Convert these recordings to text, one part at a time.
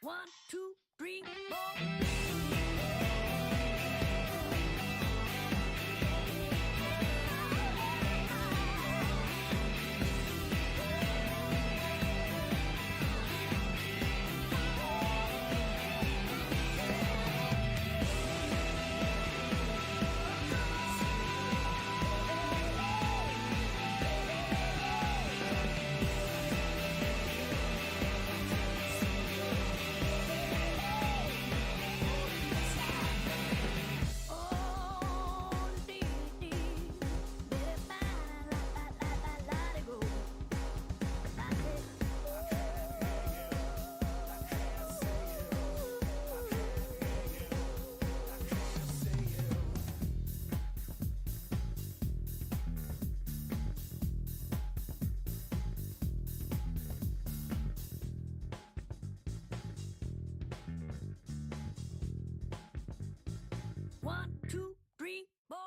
One, two, three, four. One, two, three, four.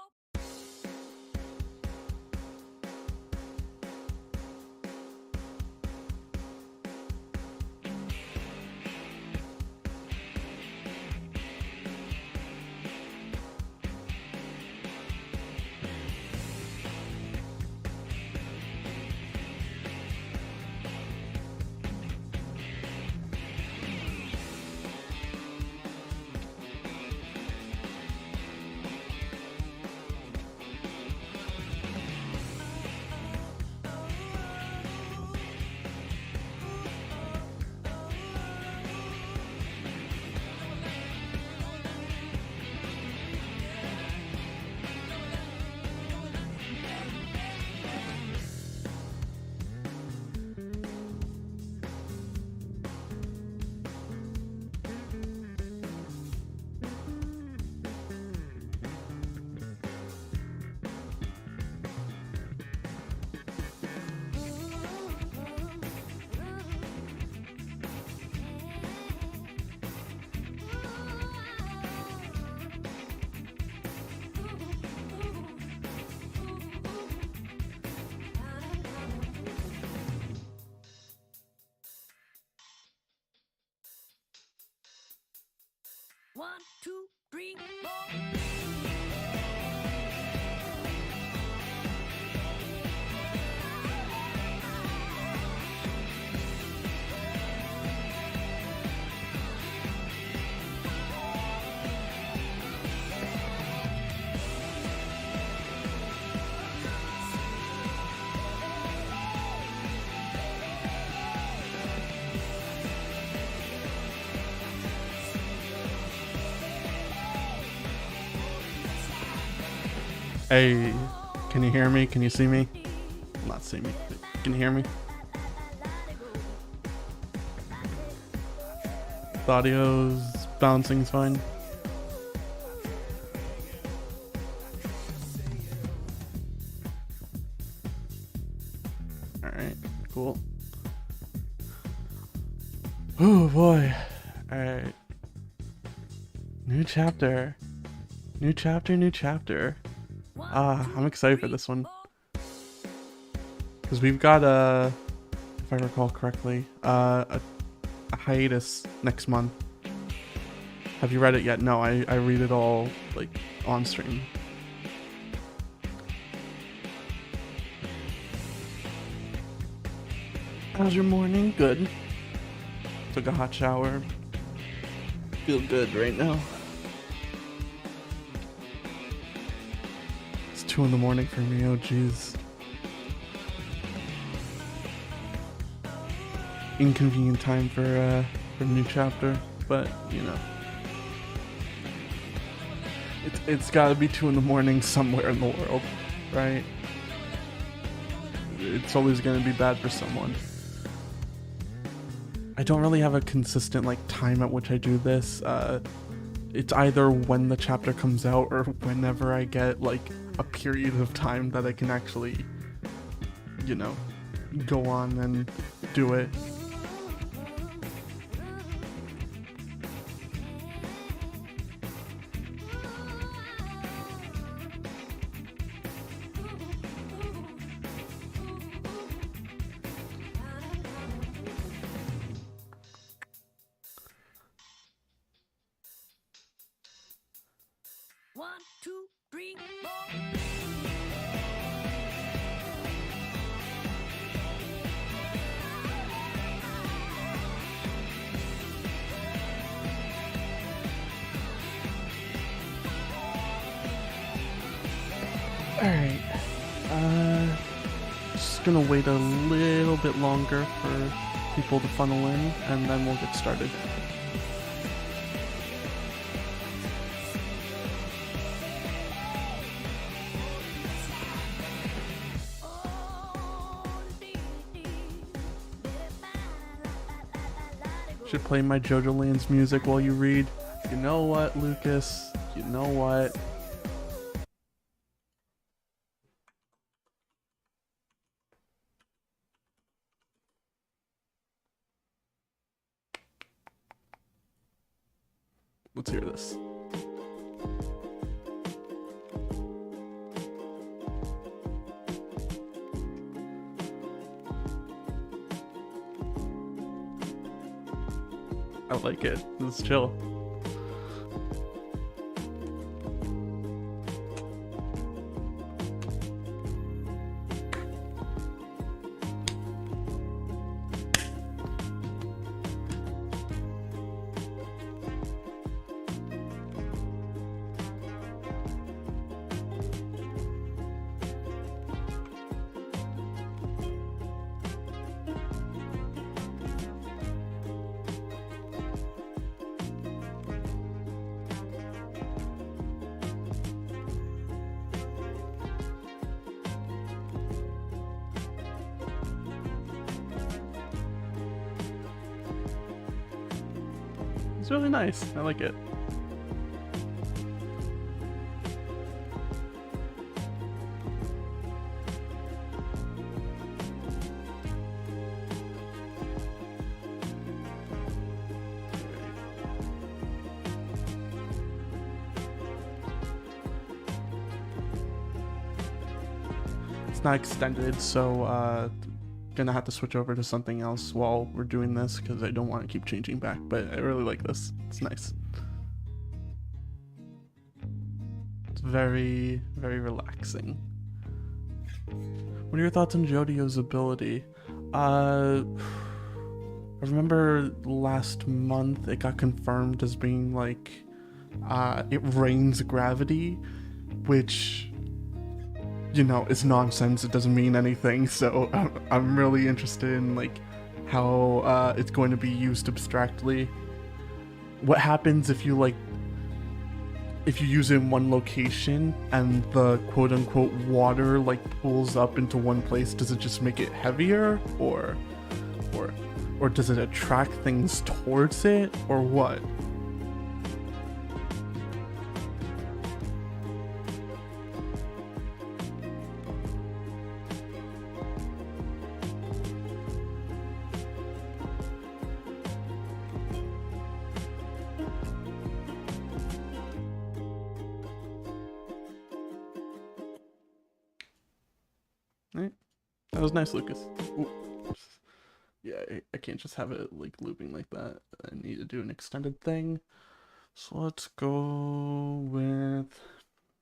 One, two, three, four. Hey, can you hear me? Can you see me? Not see me. Can you hear me? The audio's bouncing's fine. Alright, cool. Oh boy. Alright. New chapter. New chapter, new chapter. I'm excited for this one. Because we've got if I recall correctly, a hiatus next month. Have you read it yet? No, I read it all like on stream. How's your morning? Good. Took a hot shower. Feel good right now. 2 in the morning for me, oh jeez. Inconvenient time for a new chapter, but you know. It's gotta be 2 in the morning somewhere in the world, right? It's always gonna be bad for someone. I don't really have a consistent like time at which I do this. It's either when the chapter comes out or whenever I get like a period of time that I can actually, you know, go on and do it. Just gonna wait a little bit longer for people to funnel in, and then we'll get started. Should play my JOJOLands music while you read. You know what, Lucas? You know what? Let's hear this. I like it. This is chill. It's really nice. I like it. It's not extended, so gonna have to switch over to something else while we're doing this because I don't want to keep changing back, but I really like this. It's nice. It's very, very relaxing. What are your thoughts on Jodio's ability? I remember last month it got confirmed as being like it rains gravity, which, you know, it's nonsense. It doesn't mean anything. So I'm really interested in like how it's going to be used abstractly. What happens if you use it in one location and the quote unquote water like pulls up into one place? Does it just make it heavier, or does it attract things towards it, or what? Right. That was nice, Lucas. Ooh. Yeah, I can't just have it like looping like that. I need to do an extended thing. So let's go with,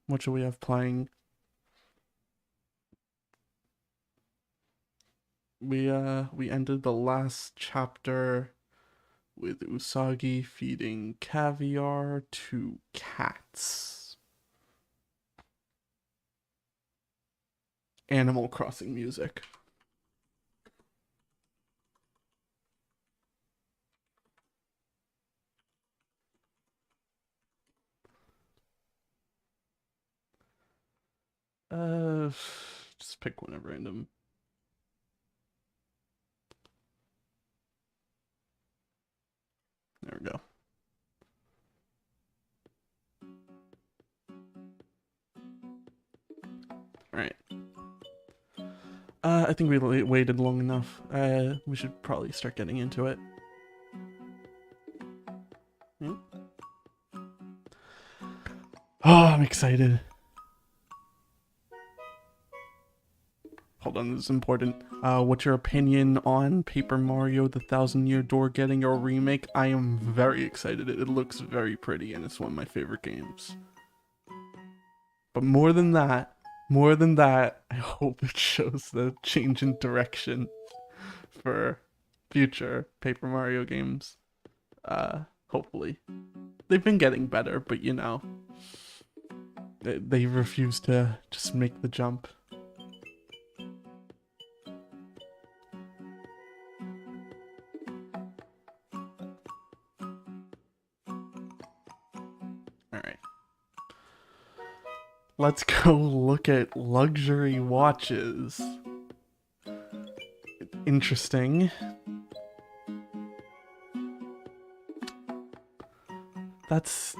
what should we have playing? We ended the last chapter with Usagi feeding caviar to cats. Animal Crossing music. Just pick one at random. There we go. All right. I think we waited long enough. We should probably start getting into it. Hmm? Oh, I'm excited. Hold on, this is important. What's your opinion on Paper Mario The 1,000-Year Door getting a remake? I am very excited. It looks very pretty, and it's one of my favorite games. But more than that, I hope it shows the change in direction for future Paper Mario games. Hopefully. They've been getting better, but you know, they refuse to just make the jump. Alright. Let's go look at luxury watches. Interesting. That's...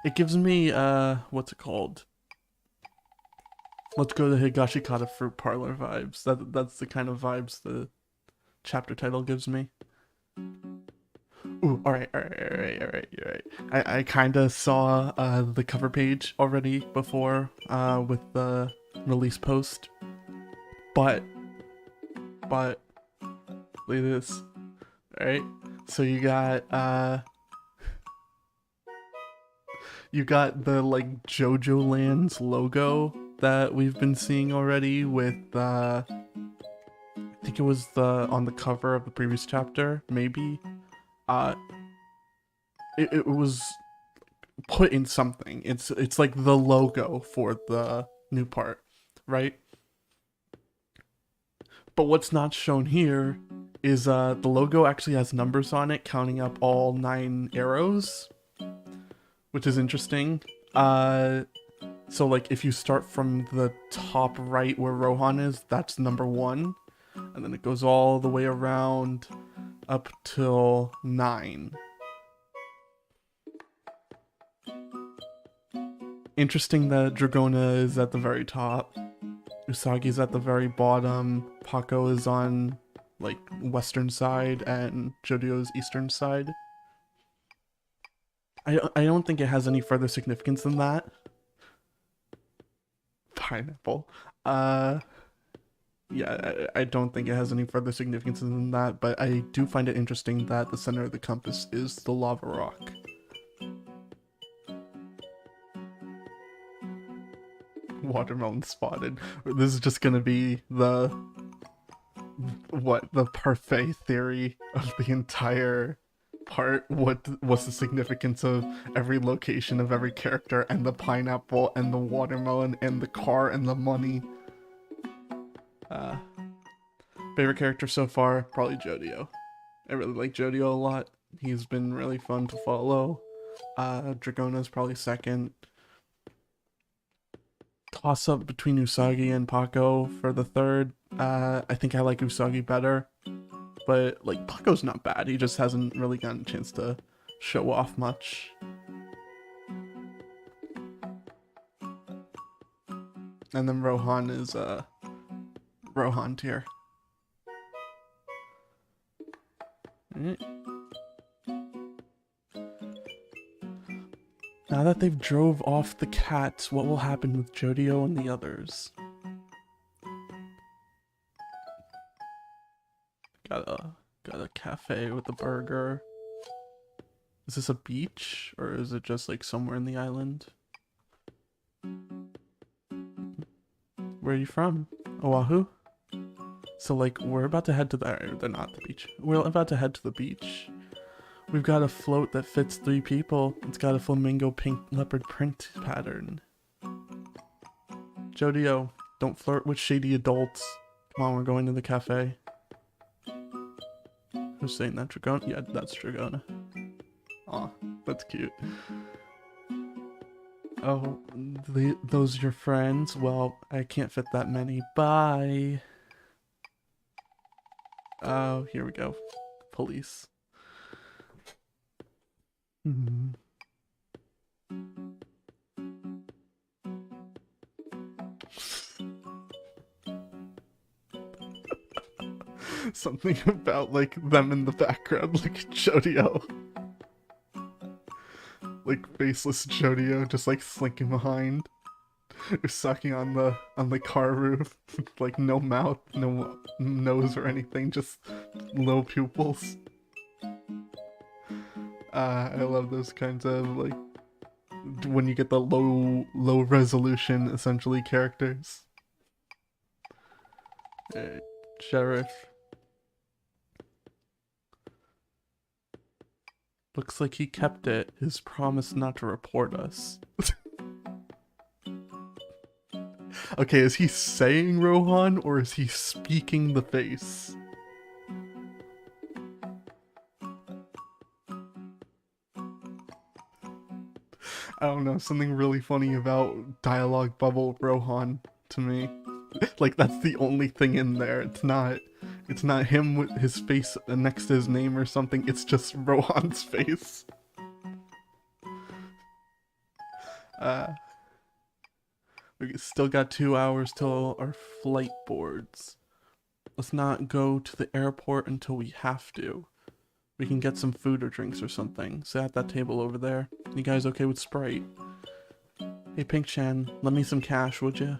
It gives me, what's it called? Let's go to Higashikata Fruit Parlor vibes. That's the kind of vibes the chapter title gives me. Ooh, alright. You're right. I kinda saw the cover page already before with the release post. But look at this. Alright. So you got the like JOJOLands logo that we've been seeing already with I think it was on the cover of the previous chapter, maybe. It was put in something. It's like the logo for the new part, right? But what's not shown here is the logo actually has numbers on it, counting up all 9 arrows, which is interesting. So like if you start from the top right where Rohan is, that's number 1, and then it goes all the way around up till 9. Interesting that Dragona is at the very top, Usagi's at the very bottom, Paco is on like western side, and Jodio's eastern side. I don't think it has any further significance than that. Pineapple. Yeah, I don't think it has any further significance than that, but I do find it interesting that the center of the compass is the lava rock. Watermelon spotted. This is just gonna be the parfait theory of the entire part. What's the significance of every location of every character, and the pineapple and the watermelon and the car and the money. Favorite character so far, probably Jodio. I really like Jodio a lot. He's been really fun to follow. Dragona's probably second. Toss up between Usagi and Paco for the third. I think I like Usagi better, but like Paco's not bad. He just hasn't really gotten a chance to show off much. And then Rohan is Rohan tier. Alright. Now that they've drove off the cats, what will happen with Jodio and the others? Got a cafe with a burger. Is this a beach, or is it just like somewhere in the island? Where are you from? Oahu? So like we're about to head to they're not the beach. We're about to head to the beach. We've got a float that fits 3 people. It's got a flamingo pink leopard print pattern. Jodio, don't flirt with shady adults. Come on, we're going to the cafe. Who's saying that? Dragona? Yeah, that's Dragona. Aw, that's cute. Oh, those are your friends? Well, I can't fit that many. Bye. Oh, here we go. Police. Something about like them in the background, like Jodio. Like faceless Jodio just like slinking behind. Or sucking on the car roof. Like no mouth, no nose or anything, just low pupils. I love those kinds of like when you get the low resolution essentially characters. Sheriff. Looks like he kept it, his promise not to report us. Okay, is he saying Rohan or is he speaking the face? I don't know, something really funny about dialogue bubble Rohan to me. Like that's the only thing in there. It's not him with his face next to his name or something. It's just Rohan's face. We still got 2 hours till our flight boards. Let's not go to the airport until we have to. We can get some food or drinks or something. Sit at that table over there. You guys okay with Sprite? Hey Pink Chan, lend me some cash, would you?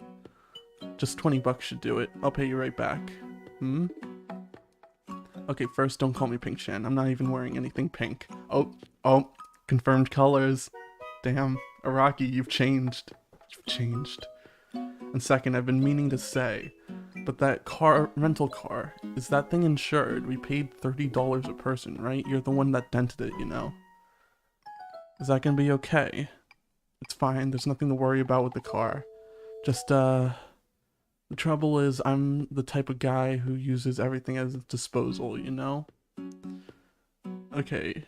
Just 20 bucks should do it. I'll pay you right back. Hmm? Okay, first don't call me Pink Chan. I'm not even wearing anything pink. Oh, confirmed colors. Damn, Araki, you've changed. You've changed. And second, I've been meaning to say, but that rental car, is that thing insured? We paid $30 a person, right? You're the one that dented it, you know. Is that gonna be okay? It's fine, there's nothing to worry about with the car. Just, the trouble is, I'm the type of guy who uses everything as a disposal, you know? Okay.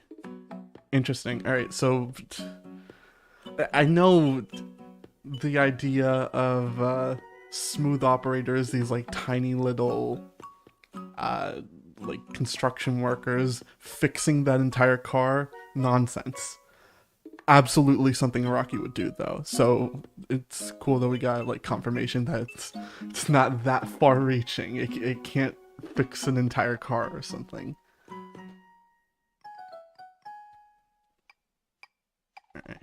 Interesting. Alright, so... I know the idea of, smooth operators, these, like, tiny little, like, construction workers fixing that entire car. Nonsense. Absolutely something Rocky would do, though. So it's cool that we got like confirmation that it's not that far-reaching. It can't fix an entire car or something. Alright.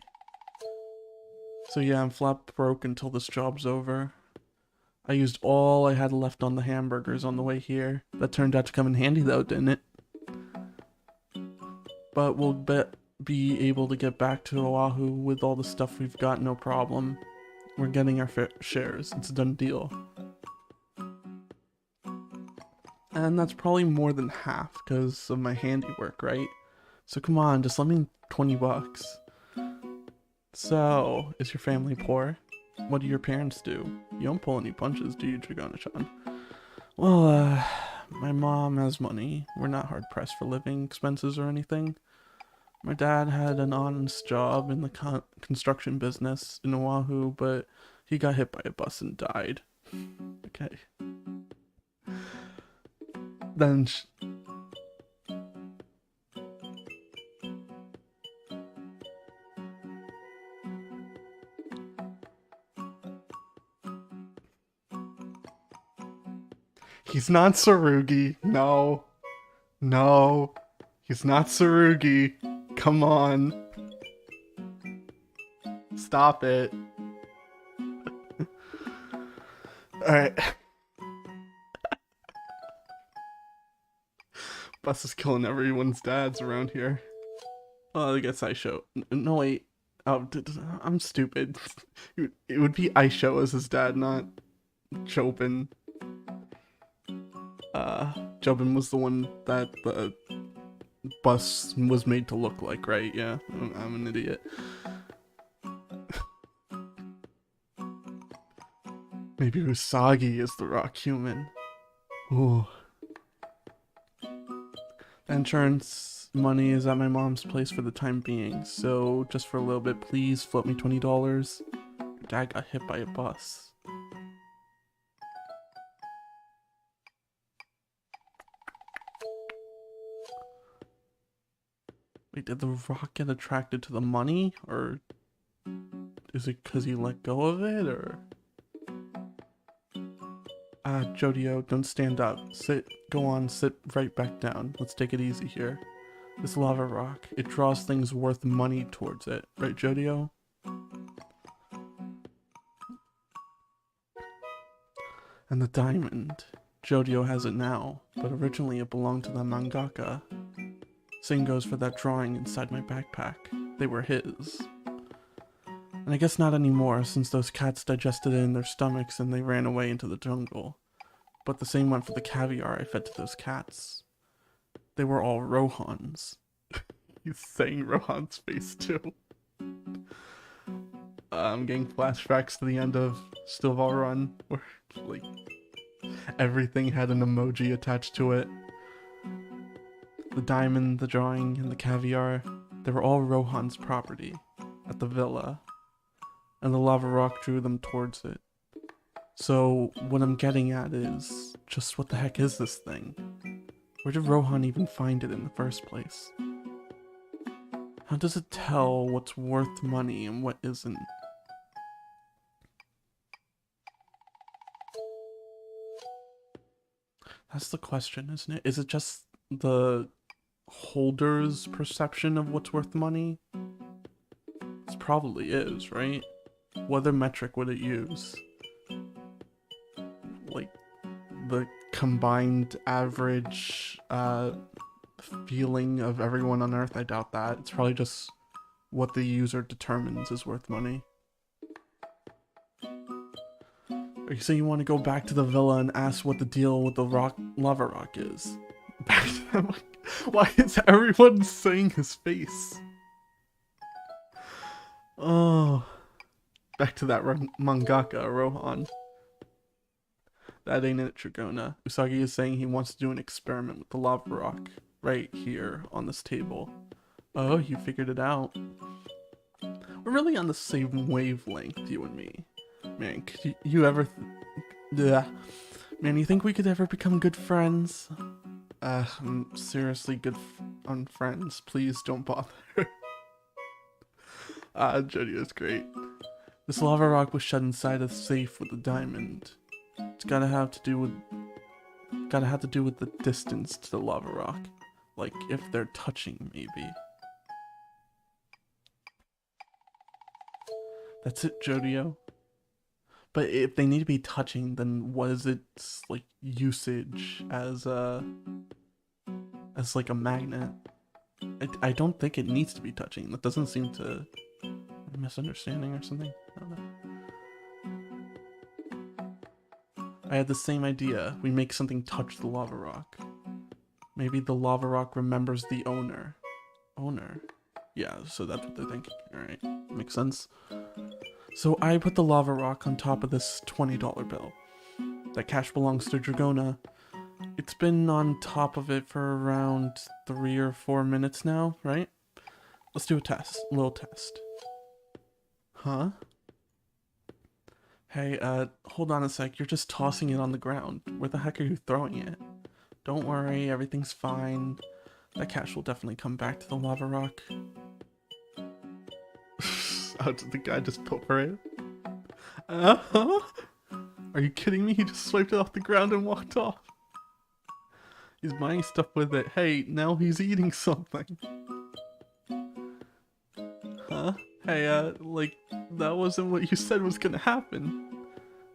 So yeah, I'm flat broke until this job's over. I used all I had left on the hamburgers on the way here. That turned out to come in handy though, didn't it? But we'll be able to get back to Oahu with all the stuff we've got, no problem. We're getting our shares. It's a done deal. And that's probably more than half because of my handiwork, right? So come on, just let me 20 bucks. So, is your family poor? What do your parents do? You don't pull any punches, do you, Dragona-chan? Well, my mom has money. We're not hard-pressed for living expenses or anything. My dad had an honest job in the construction business in Oahu, but he got hit by a bus and died. Okay. Then he's not Tsurugi. No. No. He's not Tsurugi. Come on. Stop it. Alright. Bus is killing everyone's dads around here. Oh, I guess Aisho. No, wait. Oh, I'm stupid. It would be Aisho as his dad, not Jobin. Jobin was the one that the bus was made to look like, right? Yeah, I'm an idiot. Maybe Usagi is the rock human. Ooh. The insurance money is at my mom's place for the time being, so just for a little bit, please flip me $20. Your dad got hit by a bus. Wait, did the rock get attracted to the money? Or is it because he let go of it? Or Jodio, don't stand up. Go on, sit right back down. Let's take it easy here. This lava rock, it draws things worth money towards it. Right, Jodio? And the diamond. Jodio has it now, but originally it belonged to the mangaka. Same goes for that drawing inside my backpack. They were his. And I guess not anymore, since those cats digested it in their stomachs and they ran away into the jungle. But the same went for the caviar I fed to those cats. They were all Rohan's. He's saying Rohan's face too. I'm getting flashbacks to the end of Stillval Run, where like everything had an emoji attached to it. The diamond, the drawing, and the caviar, they were all Rohan's property. at the villa, and the lava rock drew them towards it. So what I'm getting at is, just what the heck is this thing? Where did Rohan even find it in the first place? How does it tell what's worth money and what isn't? That's the question, isn't it? Is it just the holder's perception of what's worth money? It probably is, right? What other metric would it use? Like, the combined average feeling of everyone on Earth? I doubt that. It's probably just what the user determines is worth money. Or you say you want to go back to the villa and ask what the deal with the lava rock is? Back to them? Why is everyone saying his face? Oh, back to that mangaka, Rohan. That ain't it, Dragona. Usagi is saying he wants to do an experiment with the lava rock right here on this table. Oh, you figured it out. We're really on the same wavelength, you and me. Man, could you ever... Man, you think we could ever become good friends? I'm seriously good on friends. Please don't bother. Jodio's great. This lava rock was shut inside a safe with a diamond. It's gotta have to do with the distance to the lava rock. Like, if they're touching, maybe. That's it, Jodio. But if they need to be touching, then what is its, like, usage as like a magnet? I don't think it needs to be touching. That doesn't seem to... a misunderstanding or something? I don't know. I had the same idea. We make something touch the lava rock. Maybe the lava rock remembers the owner. Owner? Yeah, so that's what they're thinking. Alright, makes sense. So I put the lava rock on top of this $20 bill. That cash belongs to Dragona. It's been on top of it for around 3 or 4 minutes now, right? Let's do a test. A little test. Huh? Hey, hold on a sec. You're just tossing it on the ground. Where the heck are you throwing it? Don't worry, everything's fine. That cash will definitely come back to the lava rock. Oh, did the guy just pull for it? Uh-huh? Are you kidding me? He just swiped it off the ground and walked off. He's buying stuff with it. Hey, now he's eating something. Huh? Hey, like, that wasn't what you said was gonna happen.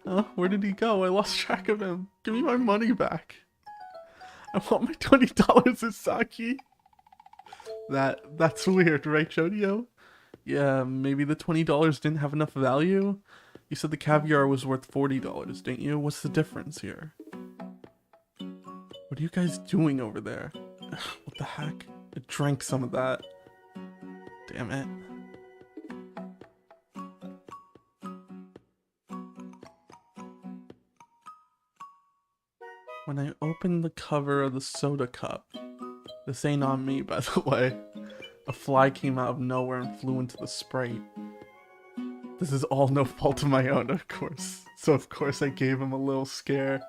Huh? Where did he go? I lost track of him. Give me my money back. I want my $20, Isaki. That's weird, right, Jodio? Yeah, maybe the $20 didn't have enough value? You said the caviar was worth $40, didn't you? What's the difference here? What are you guys doing over there? What the heck? I drank some of that. Damn it. When I opened the cover of the soda cup, this ain't on me, by the way, a fly came out of nowhere and flew into the Sprite. This is all no fault of my own, of course. So of course I gave him a little scare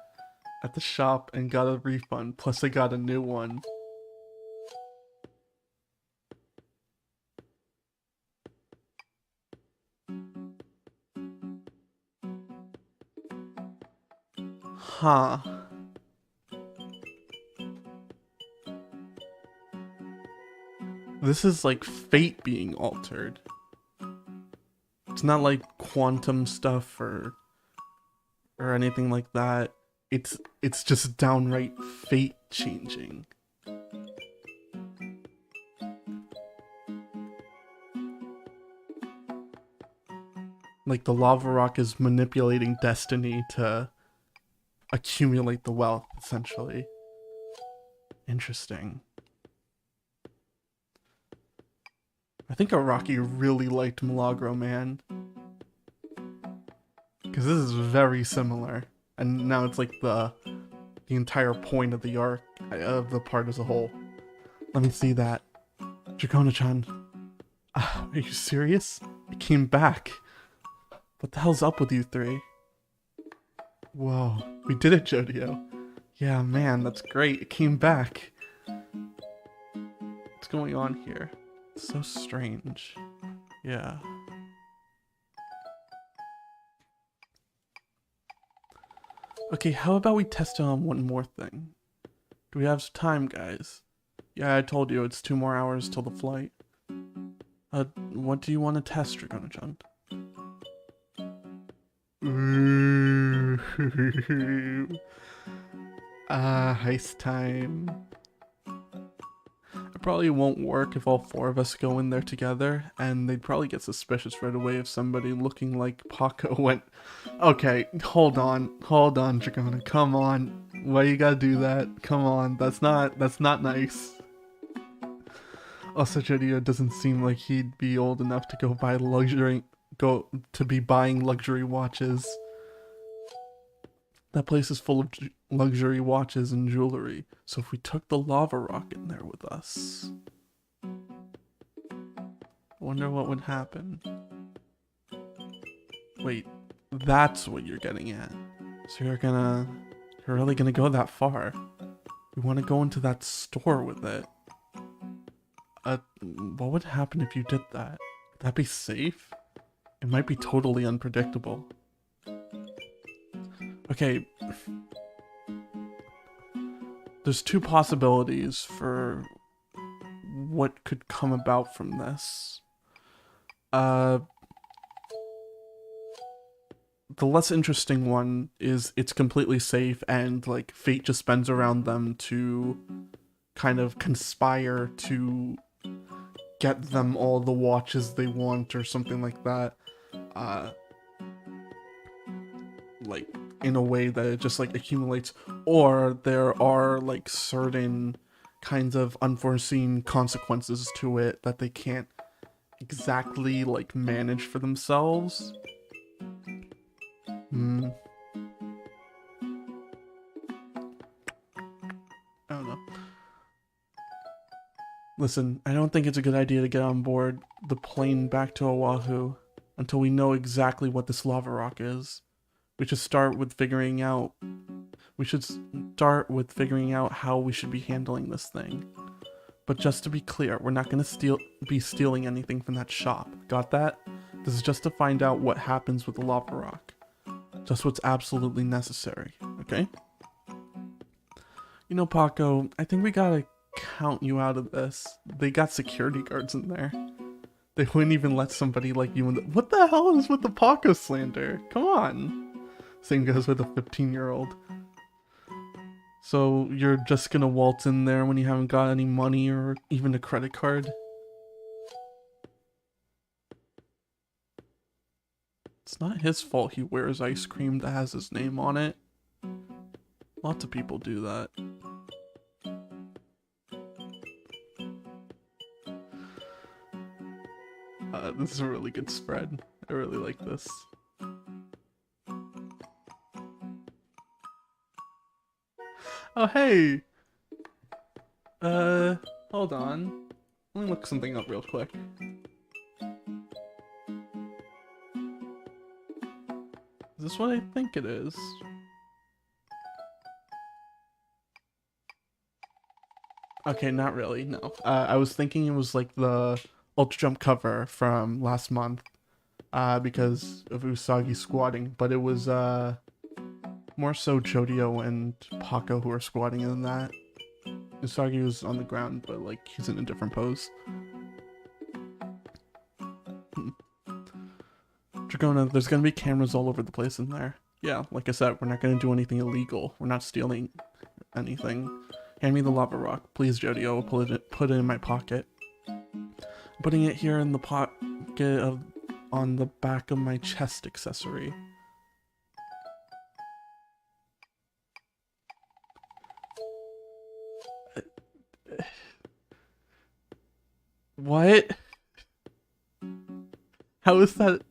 at the shop and got a refund, plus I got a new one. Huh. This is like fate being altered. It's not like quantum stuff or anything like that. It's just downright fate changing. Like the lava rock is manipulating destiny to accumulate the wealth, essentially. Interesting. I think Araki really liked Milagro, man. Because this is very similar. And now it's like the entire point of the arc, of the part as a whole. Let me see that. Dragona-chan. Are you serious? It came back. What the hell's up with you three? Whoa, we did it, Jodio. Yeah, man, that's great. It came back. What's going on here? It's so strange. Yeah. Okay, how about we test it on one more thing? Do we have time, guys? Yeah, I told you, it's 2 more hours till the flight. What do you want to test, Dragonajun? Heist time. It probably won't work if all 4 of us go in there together, and they'd probably get suspicious right away if somebody looking like Paco went... Okay, hold on, Dragona, come on. Why you gotta do that? Come on, that's not nice. Also, Jodio doesn't seem like he'd be old enough to be buying luxury watches. That place is full of luxury watches and jewelry, so if we took the lava rock in there with us... I wonder what would happen. Wait, that's what you're getting at. So you're really gonna go that far? We want to go into that store with it. What would happen if you did that? Would that be safe? It might be totally unpredictable. Okay. There's 2 possibilities for what could come about from this. The less interesting one is it's completely safe and like fate just bends around them to kind of conspire to get them all the watches they want or something like that. Like in a way that it just like accumulates, or there are like certain kinds of unforeseen consequences to it that they can't exactly like manage for themselves. I don't know. Listen, I don't think it's a good idea to get on board the plane back to Oahu until we know exactly what this lava rock is. We should start with figuring out how we should be handling this thing. But just to be clear, we're not going to be stealing anything from that shop. Got that? This is just to find out what happens with the lava rock. Just what's absolutely necessary, okay? You know, Paco, I think we gotta count you out of this. They got security guards in there. They wouldn't even let somebody like you in the... What the hell is with the Paco slander? Come on. Same goes with a 15-year-old. So you're just gonna waltz in there when you haven't got any money or even a credit card? It's not his fault he wears ice cream that has his name on it. Lots of people do that. This is a really good spread. I really like this. Oh, hey! Hold on. Let me look something up real quick. Is this what I think it is? Okay, not really, no. I was thinking it was like the Ultra Jump cover from last month, because of Usagi squatting, but it was, more so Jodio and Paco who are squatting than that. Usagi was on the ground, but like, he's in a different pose. Dragona, there's gonna be cameras all over the place in there. Yeah, like I said, we're not gonna do anything illegal. We're not stealing anything. Hand me the lava rock. Please, Jodio, put it in my pocket. I'm putting it here in the pocket on the back of my chest accessory. What? How is that?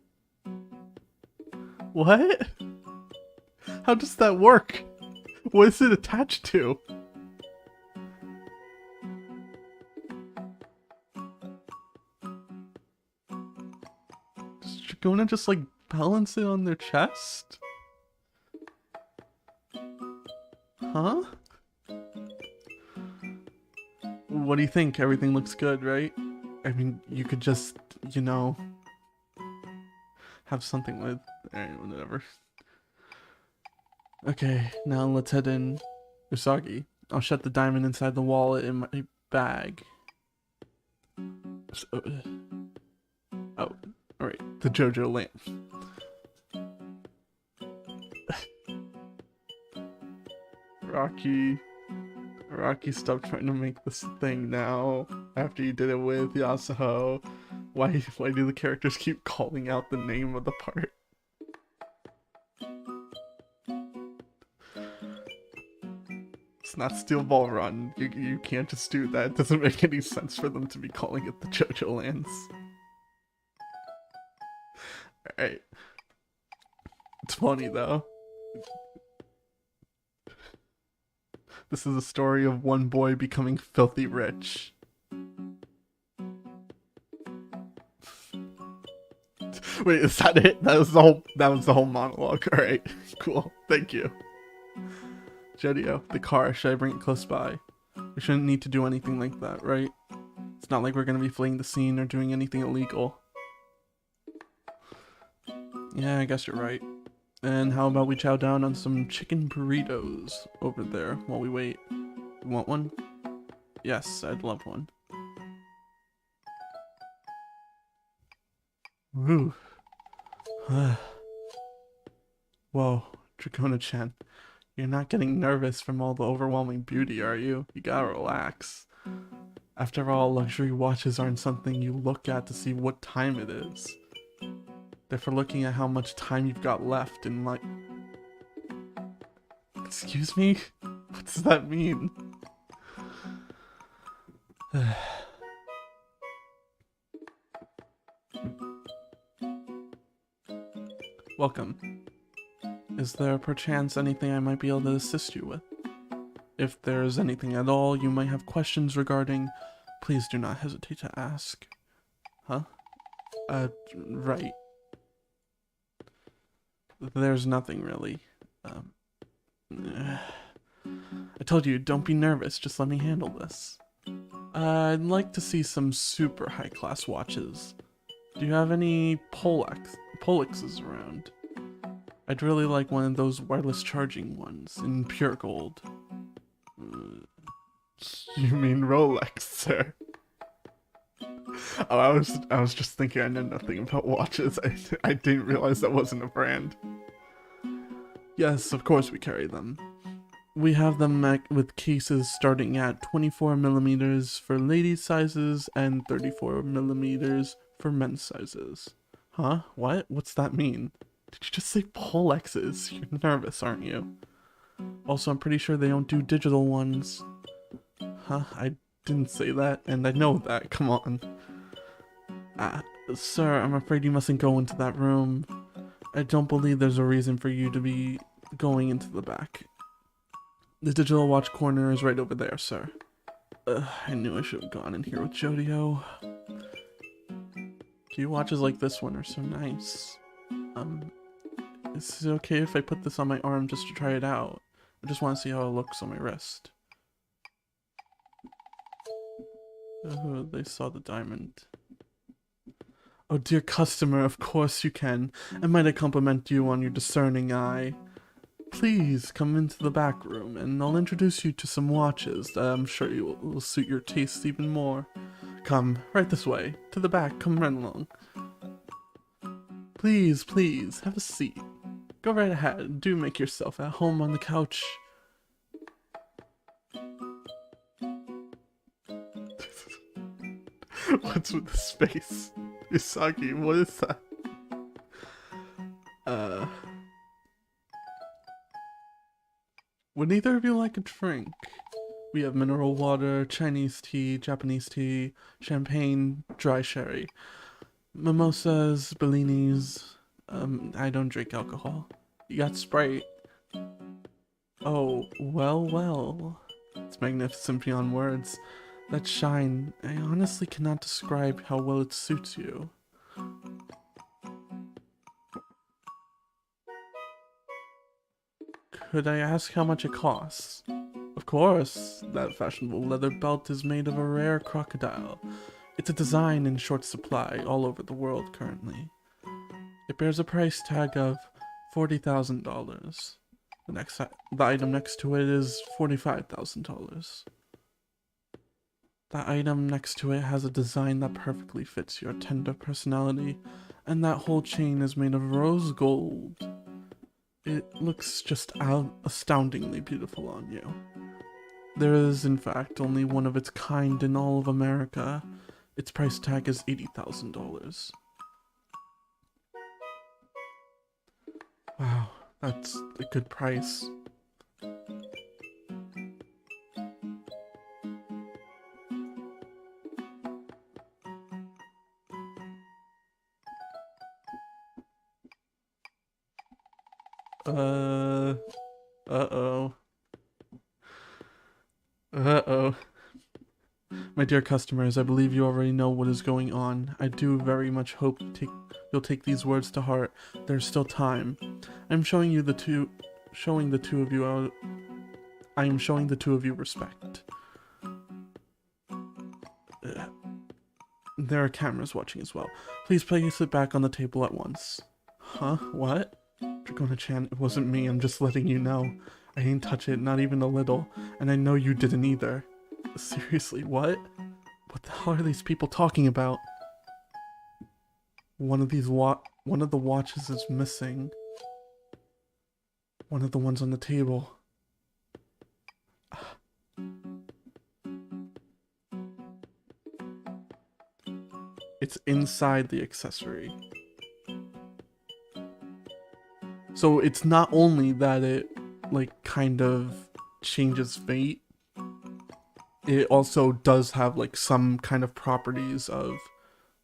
What? How does that work? What is it attached to? gonna just like balance it on their chest? Huh? What do you think? Everything looks good, right? I mean, you could just, you know, have something with... Alright, whatever. Okay, now let's head in. Usagi, I'll shut the diamond inside the wallet in my bag. So, oh, alright, the JOJOLands. Rocky, stop trying to make this thing now. After you did it with Yasuho, why do the characters keep calling out the name of the part? It's not Steel Ball Run. You can't just do that. It doesn't make any sense for them to be calling it the JOJOLands. Alright. It's funny though. This is a story of one boy becoming filthy rich. Wait, is that it? That was the whole monologue. Alright, cool. Thank you. Jodio, the car, should I bring it close by? We shouldn't need to do anything like that, right? It's not like we're gonna be fleeing the scene or doing anything illegal. Yeah, I guess you're right. And how about we chow down on some chicken burritos over there while we wait? You want one? Yes, I'd love one. Ooh. Whoa, Dracona-chan. You're not getting nervous from all the overwhelming beauty, are you? You gotta relax. After all, luxury watches aren't something you look at to see what time it is. They're for looking at how much time you've got left in life. Excuse me? What does that mean? Welcome. Is there perchance anything I might be able to assist you with? If there's anything at all you might have questions regarding, please do not hesitate to ask. Huh? Right. There's nothing really. I told you, don't be nervous, just let me handle this. I'd like to see some super high-class watches. Do you have any Polexes around? I'd really like one of those wireless charging ones in pure gold. You mean Rolex, sir? Oh, I was just thinking I know nothing about watches. I didn't realize that wasn't a brand. Yes, of course we carry them. We have them with cases starting at 24mm for ladies' sizes and 34mm for men's sizes. Huh? What? What's that mean? Did you just say Polexes? You're nervous, aren't you? Also, I'm pretty sure they don't do digital ones. Huh? I didn't say that, and I know that. Come on. Sir, I'm afraid you mustn't go into that room. I don't believe there's a reason for you to be going into the back. The digital watch corner is right over there, sir. I knew I should have gone in here with Jodio. Few watches like this one are so nice. Is it okay if I put this on my arm just to try it out? I just want to see how it looks on my wrist. Oh, they saw the diamond. Oh, dear customer, of course you can. And might I compliment you on your discerning eye? Please come into the back room, and I'll introduce you to some watches that I'm sure will suit your tastes even more. Come, right this way. To the back, come right along. Please, please, have a seat. Go right ahead, do make yourself at home on the couch. What's with the space? Usagi, what is that? Would neither of you like a drink? We have mineral water, Chinese tea, Japanese tea, champagne, dry sherry, mimosas, bellinis. I don't drink alcohol. You got Sprite. Oh, well, well. It's magnificent beyond words. That shine, I honestly cannot describe how well it suits you. Could I ask how much it costs? Of course, that fashionable leather belt is made of a rare crocodile. It's a design in short supply all over the world currently. It bears a price tag of $40,000. The item next to it is $45,000. That item next to it has a design that perfectly fits your tender personality, and that whole chain is made of rose gold. It looks just astoundingly beautiful on you. There is, in fact, only one of its kind in all of America. Its price tag is $80,000. Wow, that's a good price. Uh-oh. Uh-oh. My dear customers, I believe you already know what is going on. I do very much hope you'll take these words to heart. There's still time. I'm showing the two of you out. I am showing the two of you respect. There are cameras watching as well. Please place it back on the table at once. Huh? What? Dragona-chan, it wasn't me. I'm just letting you know. I didn't touch it, not even a little. And I know you didn't either. Seriously, what? What the hell are these people talking about? One of the watches is missing. One of the ones on the table. It's inside the accessory. So it's not only that it, like, kind of changes fate, it also does have, like, some kind of properties of,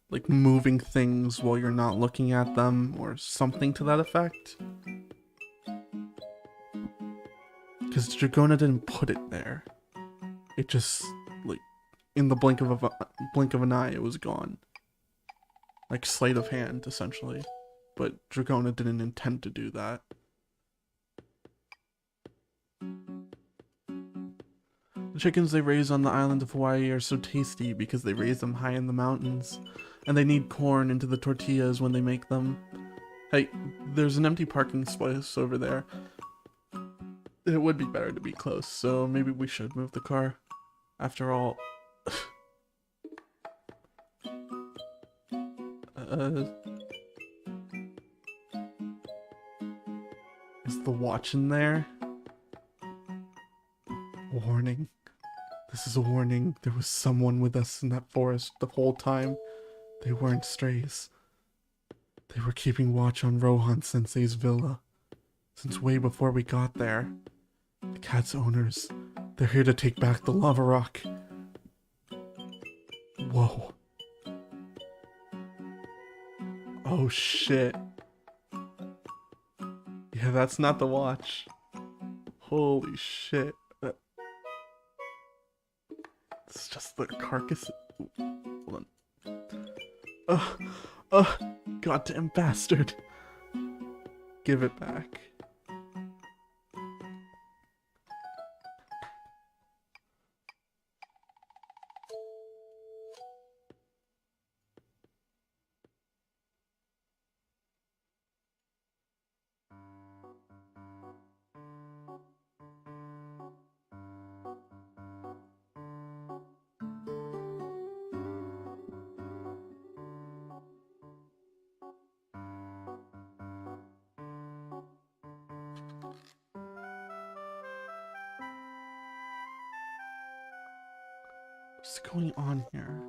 like, moving things while you're not looking at them, or something to that effect. Because Dragona didn't put it there. It just, like, in the blink of an eye, it was gone. Like, sleight of hand, essentially. But Dragona didn't intend to do that. The chickens they raise on the island of Hawaii are so tasty because they raise them high in the mountains, and they need corn into the tortillas when they make them. Hey, there's an empty parking space over there. It would be better to be close, so maybe we should move the car. After all... Is the watch in there? Warning. This is a warning. There was someone with us in that forest the whole time. They weren't strays. They were keeping watch on Rohan Sensei's villa. Since way before we got there. The cat's owners. They're here to take back the lava rock. Whoa. Oh shit. Yeah, that's not the watch. Holy shit. It's just the carcass. Hold on. Goddamn bastard. Give it back. What's going on here?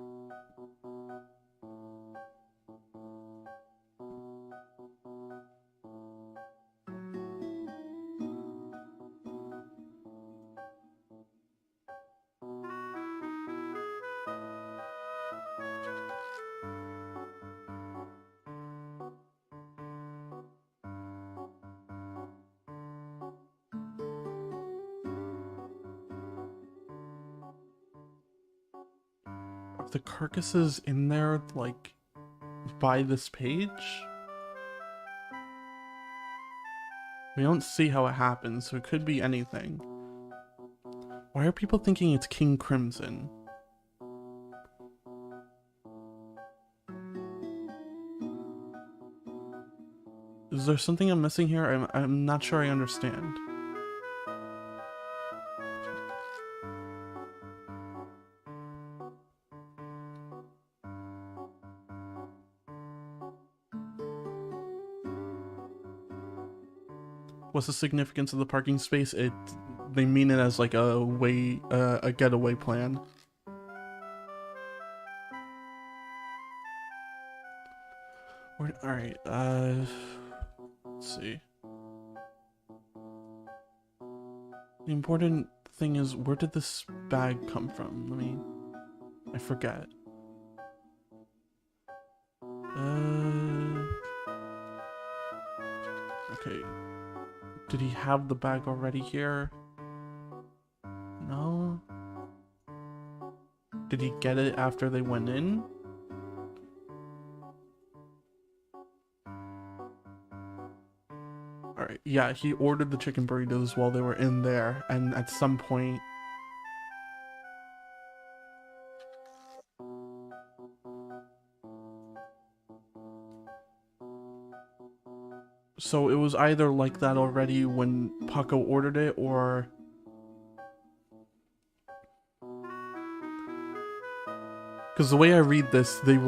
Are the carcasses in there, like, by this page? We don't see how it happens, so it could be anything. Why are people thinking it's King Crimson? Is there something I'm missing here? I'm not sure I understand. What's the significance of the parking space? They mean it as like a getaway plan. Alright, let's see. The important thing is, where did this bag come from? I forget. Okay. Did he have the bag already here? No? Did he get it after they went in? Alright, yeah, he ordered the chicken burritos while they were in there, and at some point... So it was either like that already when Paco ordered it, or... Because the way I read this, they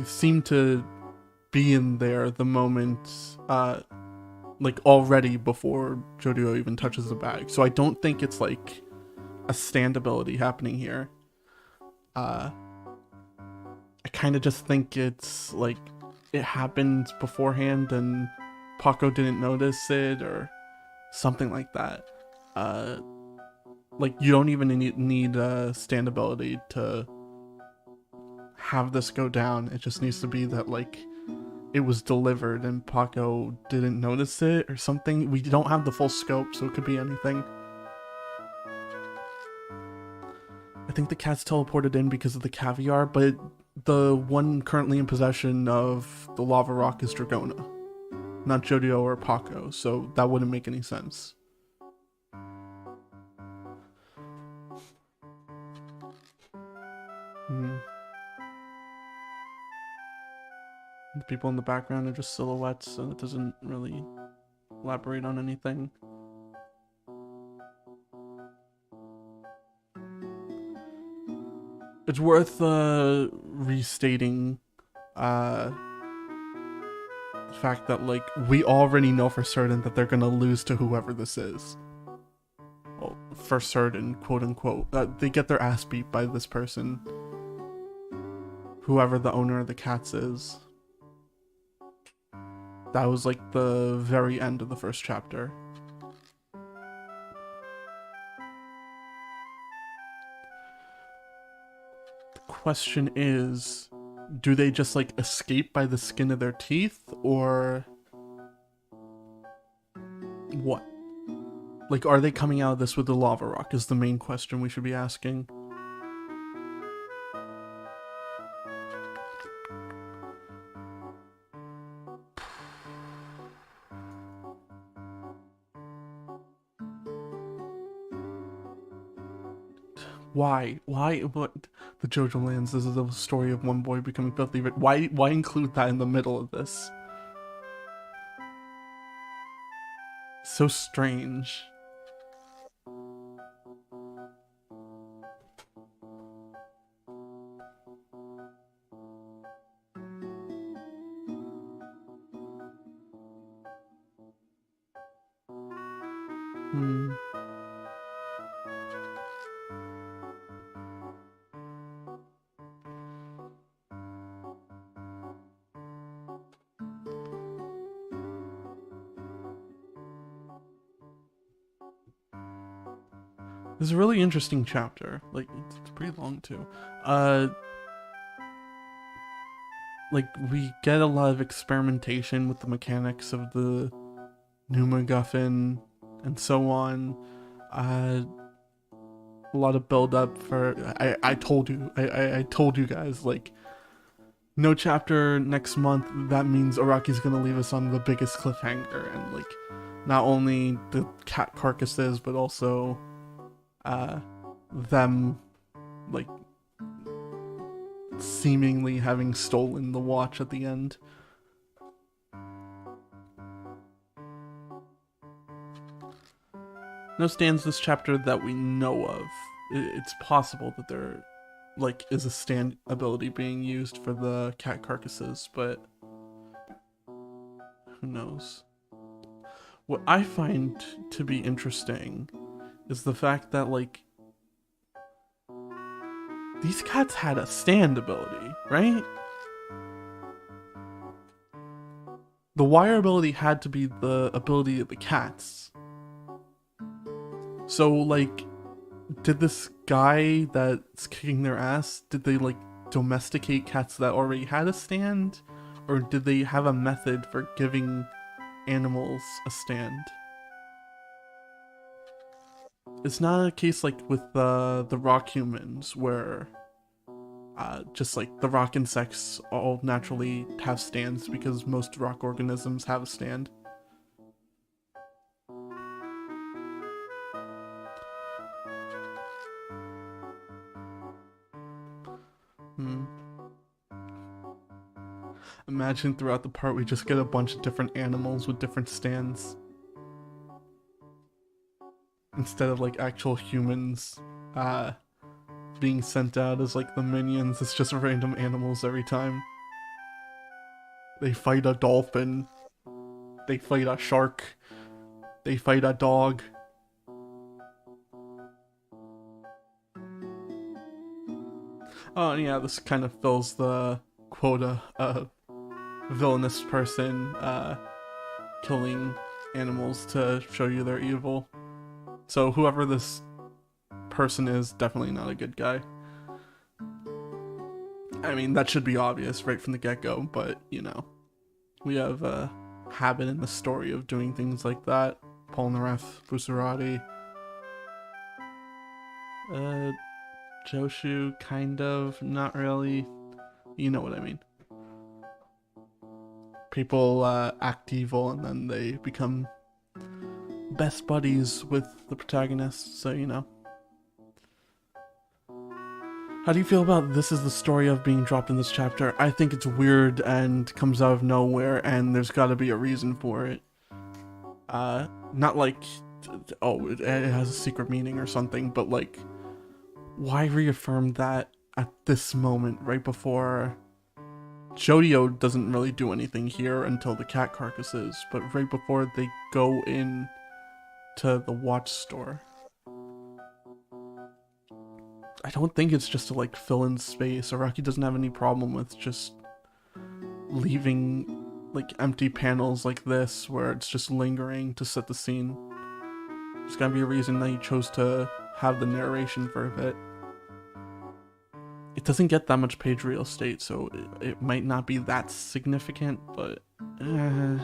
seem to be in there the moment, like already before Jojo even touches the bag. So I don't think it's like a stand ability happening here. I kind of just think it's like it happened beforehand and Paco didn't notice it or something like that. Like you don't even need a stand ability to have this go down. It just needs to be that like it was delivered and Paco didn't notice it or something. We don't have the full scope, so it could be anything. I think the cat's teleported in because of the caviar, but the one currently in possession of the lava rock is Dragona, not Jojo or Paco, so that wouldn't make any sense. The people in the background are just silhouettes, so it doesn't really elaborate on anything. It's worth restating the fact that like we already know for certain that they're gonna lose to whoever this is. Well, for certain, quote unquote. They get their ass beat by this person, whoever the owner of the cats is. That was like the very end of the first chapter. The question is, do they just like escape by the skin of their teeth, or what? Like, are they coming out of this with the lava rock is the main question we should be asking. Why? What? The JOJOLands, this is a story of one boy becoming filthy rich. Why include that in the middle of this? So strange. This is a really interesting chapter. Like, it's pretty long too. Like, we get a lot of experimentation with the mechanics of the new MacGuffin and so on. A lot of build up for I told you guys, like, no chapter next month, that means Araki's gonna leave us on the biggest cliffhanger, and like not only the cat carcasses, but also them, like, seemingly having stolen the watch at the end. No stands this chapter that we know of. It's possible that there, like, is a stand ability being used for the cat carcasses, but who knows? What I find to be interesting is the fact that, like, these cats had a stand ability, right? The wire ability had to be the ability of the cats. So, like, did this guy that's kicking their ass, did they, like, domesticate cats that already had a stand? Or did they have a method for giving animals a stand? It's not a case like with the rock humans where just like the rock insects all naturally have stands because most rock organisms have a stand. Hmm. Imagine throughout the part we just get a bunch of different animals with different stands. Instead of like actual humans being sent out as like the minions, it's just random animals every time. They fight a dolphin, they fight a shark, they fight a dog. Oh yeah, this kind of fills the quota of villainous person killing animals to show you they're evil. So whoever this person is, definitely not a good guy. I mean, that should be obvious right from the get-go, but, you know, we have a habit in the story of doing things like that. Polnareff, Busurati, Joshu, kind of, not really. You know what I mean. People act evil and then they become best buddies with the protagonist, so you know. How do you feel about this is the story of being dropped in this chapter? I think it's weird and comes out of nowhere, and there's gotta be a reason for it. Not like, oh, it has a secret meaning or something, but like, why reaffirm that at this moment, right before Jodio doesn't really do anything here until the cat carcasses, but right before they go in to the watch store. I don't think it's just to like fill in space. Araki doesn't have any problem with just leaving like empty panels like this where it's just lingering to set the scene. There's gotta be a reason that he chose to have the narration for a bit. It doesn't get that much page real estate, so it might not be that significant, but it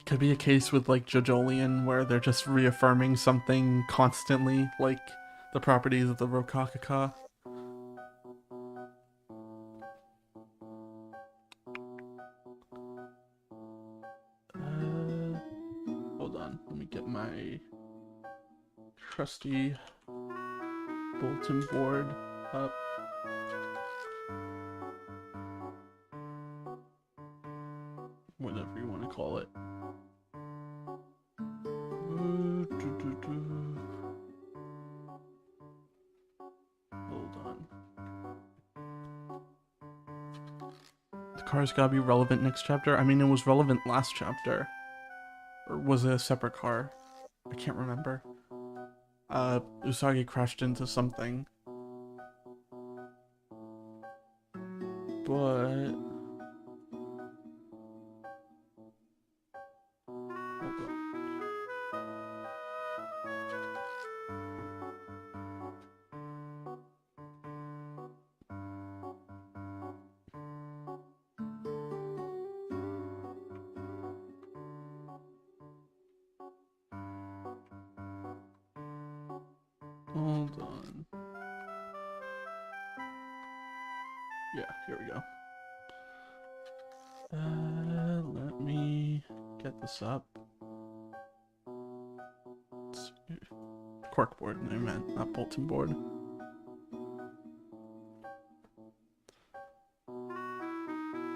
could be a case with like JOJOLian where they're just reaffirming something constantly, like the properties of the Rokakaka. Hold on, let me get my trusty bulletin board up. Whatever you want to call it. Hold on. The car's gotta be relevant next chapter. I mean, it was relevant last chapter. Or was it a separate car? I can't remember. Usagi crashed into something. But... hold on. Hold on. Yeah, here we go. Let me get this up. Corkboard, I meant, not bulletin board.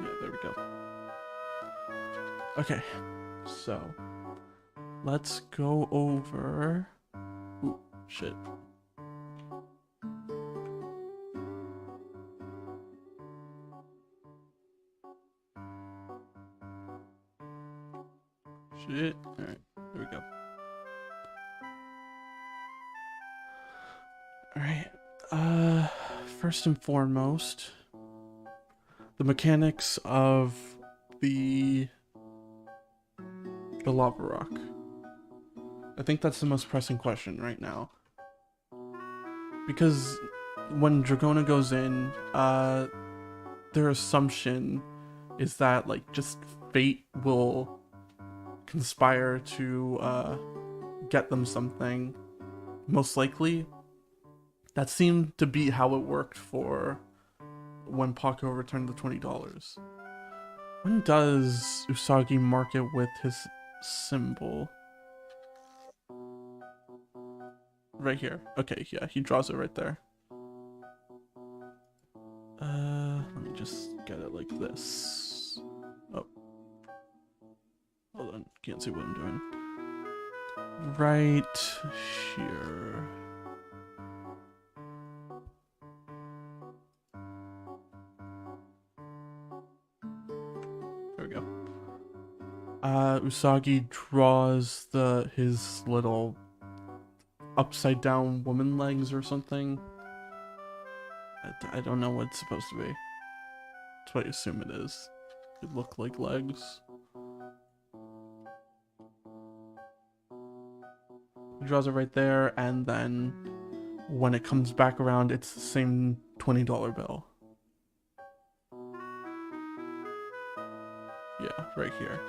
Yeah, there we go. Okay, so let's go over. Ooh, shit. Shit. Alright, there we go. Alright, first and foremost, the mechanics of the lava rock. I think that's the most pressing question right now. Because when Dragona goes in, their assumption is that, like, just fate will conspire to get them something. Most likely. That seemed to be how it worked for when Paco returned the $20. When does Usagi mark it with his symbol? Right here. Okay, yeah, he draws it right there. Let me just get it like this. Oh. Hold on, can't see what I'm doing. Right here. There we go. Usagi draws his little upside down woman legs or something. I don't know what it's supposed to be. That's what I assume it is. It look like legs. He draws it right there, and then when it comes back around, it's the same $20 bill. Yeah, right here.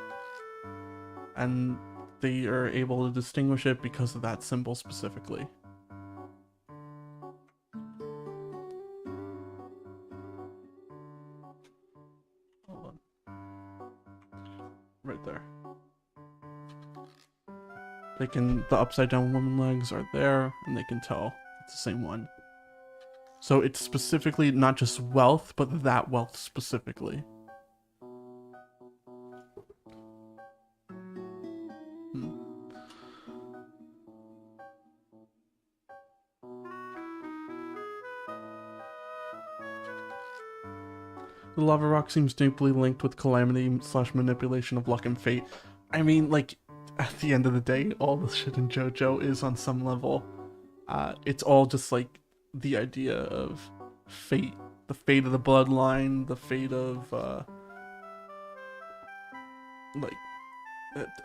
And they are able to distinguish it because of that symbol specifically. Hold on. Right there. The upside down woman legs are there, and they can tell it's the same one. So it's specifically not just wealth, but that wealth specifically. The lava rock seems deeply linked with calamity / manipulation of luck and fate. I mean, like, at the end of the day, all the shit in JoJo is on some level. It's all just like the idea of fate, the fate of the bloodline, the fate of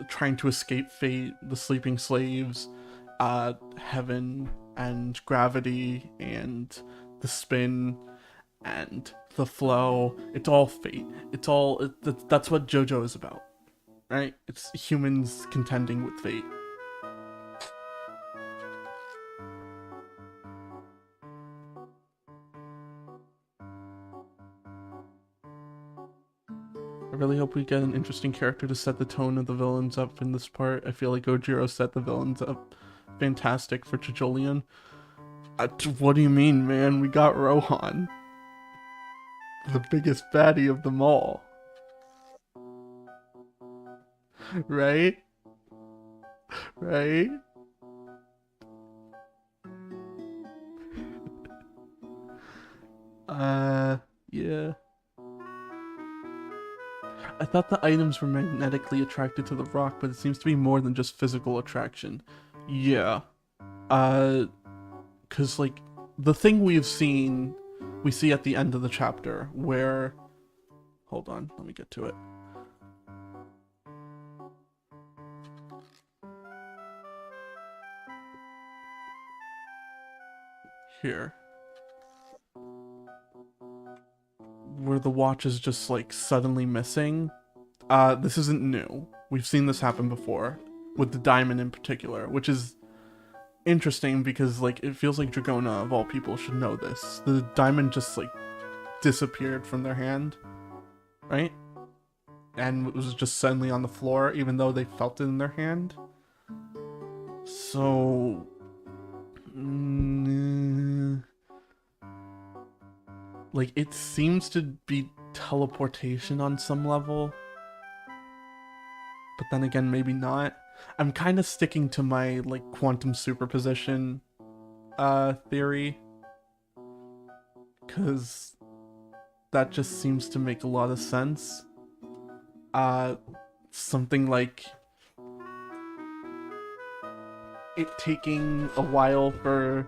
trying to escape fate, the sleeping slaves, heaven and gravity and the spin and the flow. It's all fate. It's all that's what JoJo is about, right? It's humans contending with fate. I really hope we get an interesting character to set the tone of the villains up in this part. I feel like Ojiro set the villains up fantastic for JOJOLion. What do you mean, man? We got Rohan. The biggest baddie of them all. Right? Right? Yeah. I thought the items were magnetically attracted to the rock, but it seems to be more than just physical attraction. Yeah. Cause like, the thing we see at the end of the chapter, where... Hold on, let me get to it. Here. Where the watch is just, like, suddenly missing. This isn't new. We've seen this happen before, with the diamond in particular, which is interesting because, like, it feels like Dragona, of all people, should know this. The diamond just, like, disappeared from their hand, right? And it was just suddenly on the floor, even though they felt it in their hand. So, like, it seems to be teleportation on some level, but then again, maybe not. I'm kind of sticking to my, like, quantum superposition theory, because that just seems to make a lot of sense. Something like it taking a while for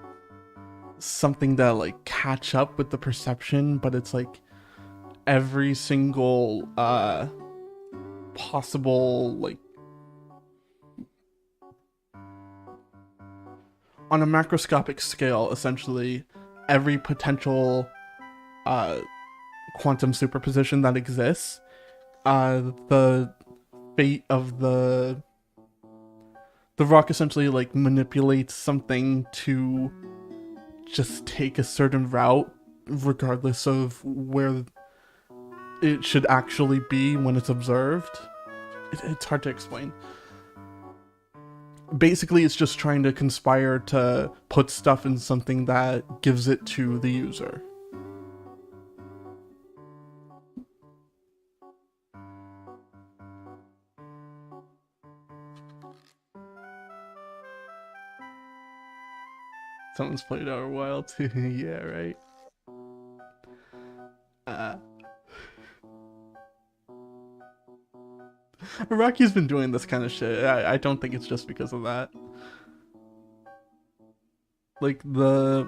something to, like, catch up with the perception, but it's like every single possible, like, on a macroscopic scale, essentially every potential quantum superposition that exists, the fate of the rock essentially, like, manipulates something to just take a certain route regardless of where it should actually be when it's observed. It's hard to explain. Basically, it's just trying to conspire to put stuff in something that gives it to the user. Someone's played Outer Wild too. Yeah, right. Rocky's been doing this kind of shit. I don't think it's just because of that. Like, the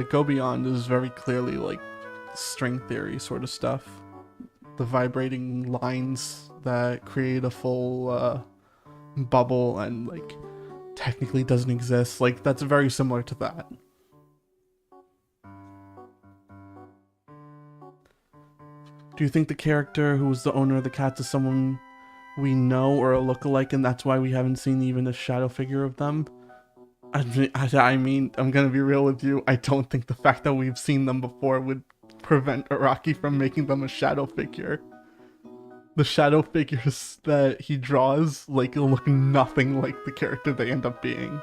Go Beyond is very clearly, like, string theory sort of stuff. The vibrating lines that create a full bubble and, like, technically doesn't exist. Like, that's very similar to that. Do you think the character who was the owner of the cats is someone we know or a lookalike, and that's why we haven't seen even a shadow figure of them? I mean, I'm gonna be real with you. I don't think the fact that we've seen them before would prevent Araki from making them a shadow figure. The shadow figures that he draws, like, look nothing like the character they end up being.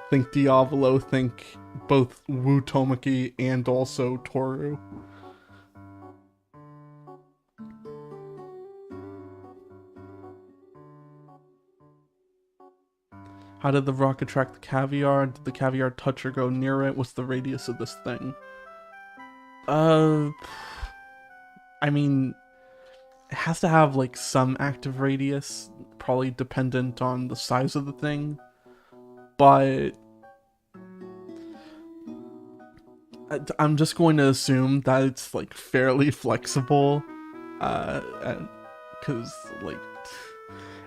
Think Diavolo, think both Wu Tomoki and also Toru. How did the rock attract the caviar? Did the caviar touch or go near it? What's the radius of this thing? I mean, it has to have, like, some active radius, probably dependent on the size of the thing, but I'm just going to assume that it's, like, fairly flexible, because, like,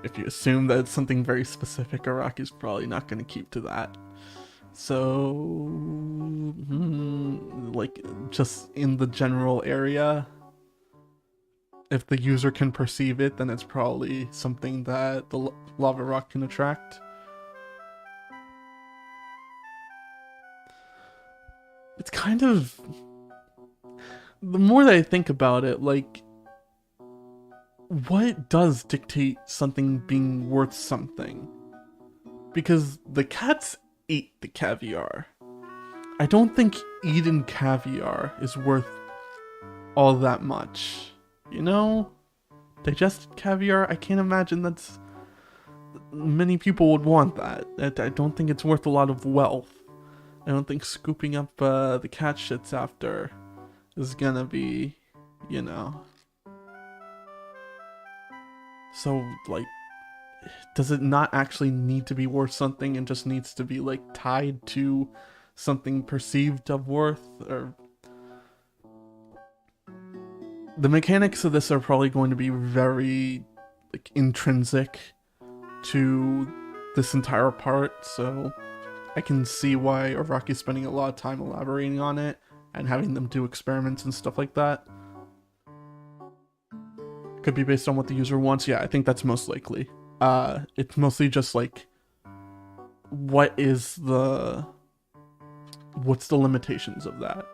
if you assume that it's something very specific, Araki's probably not going to keep to that. So, like, just in the general area, if the user can perceive it, then it's probably something that the lava rock can attract. It's kind of... the more that I think about it, like, what does dictate something being worth something? Because the cats ate the caviar. I don't think eating caviar is worth all that much. You know? Digested caviar, I can't imagine that's... many people would want that. I don't think it's worth a lot of wealth. I don't think scooping up the cat shits after is gonna be, you know... So, like, does it not actually need to be worth something and just needs to be, like, tied to something perceived of worth? Or the mechanics of this are probably going to be very, like, intrinsic to this entire part, so I can see why Araki's spending a lot of time elaborating on it and having them do experiments and stuff like that. Could be based on what the user wants. Yeah, I think that's most likely. It's mostly just, like, what's the limitations of that?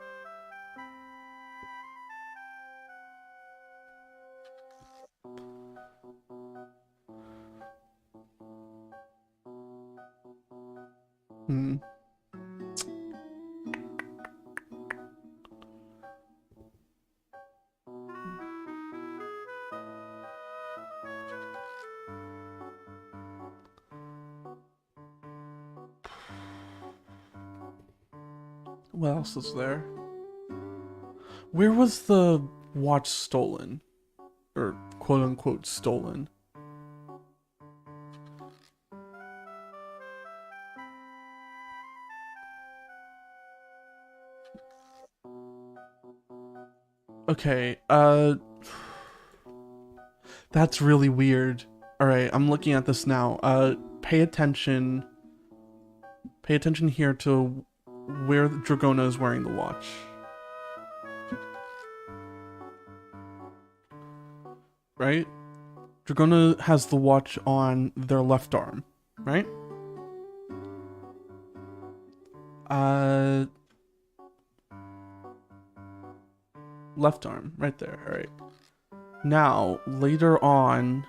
Hmm. What else is there? Where was the watch stolen? Or quote unquote stolen? Okay, that's really weird. Alright, I'm looking at this now. Pay attention. Pay attention here to where Dragona is wearing the watch. Right? Dragona has the watch on their left arm, right? Uh, left arm, right there. All right. Now, later on,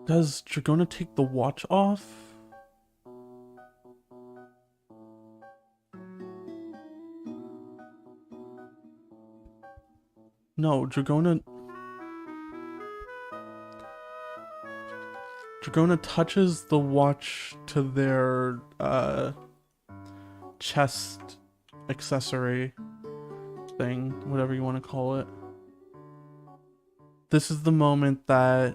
does Dragona take the watch off? No, Dragona touches the watch to their chest accessory thing, whatever you want to call it. This is the moment that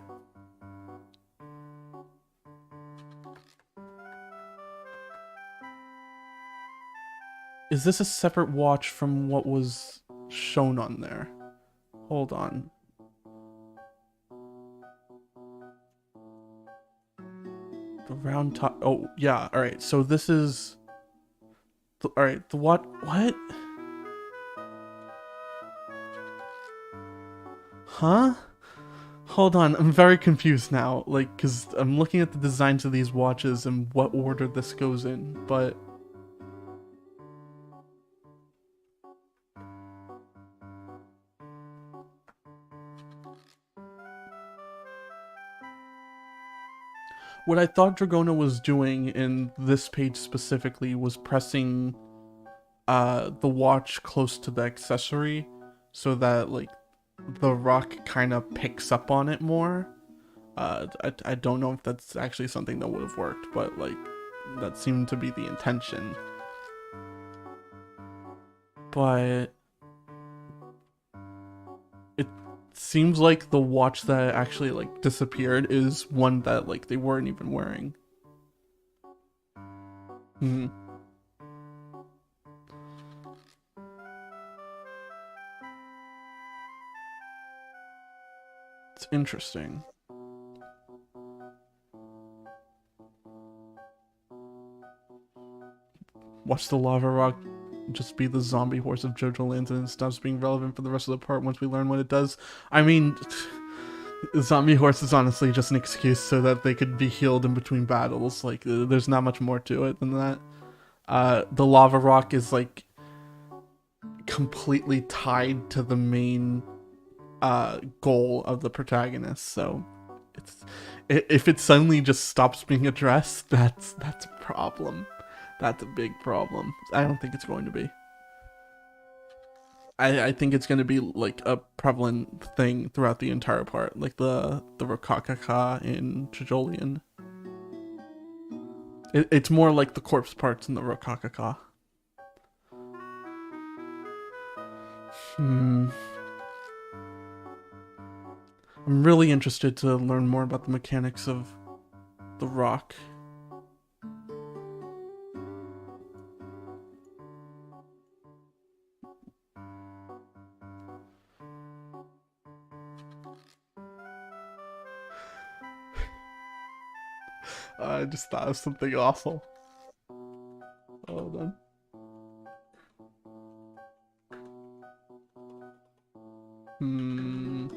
is this a separate watch from what was shown on there? Hold on. The round top. Oh, yeah. All right. So this is. All right. The what? What? Huh? Hold on. I'm very confused now. Like, because I'm looking at the designs of these watches and what order this goes in, but. What I thought Dragona was doing in this page specifically was pressing the watch close to the accessory so that like the rock kind of picks up on it more. I don't know if that's actually something that would have worked, but like that seemed to be the intention. But it seems like the watch that actually like disappeared is one that like they weren't even wearing. Hmm. It's interesting. Watch the lava rock just be the zombie horse of JoJoLands and it stops being relevant for the rest of the part once we learn what it does. I mean, zombie horse is honestly just an excuse so that they could be healed in between battles. Like, there's not much more to it than that. The lava rock is like completely tied to the main goal of the protagonist. So it's if it suddenly just stops being addressed, that's a problem. That's a big problem. I don't think it's going to be. I think it's going to be like a prevalent thing throughout the entire part, like the Rokakaka in JoJolian. It's more like the corpse parts in the Rokakaka. Hmm. I'm really interested to learn more about the mechanics of the rock. I just thought of something awful. Hold on. Hmm.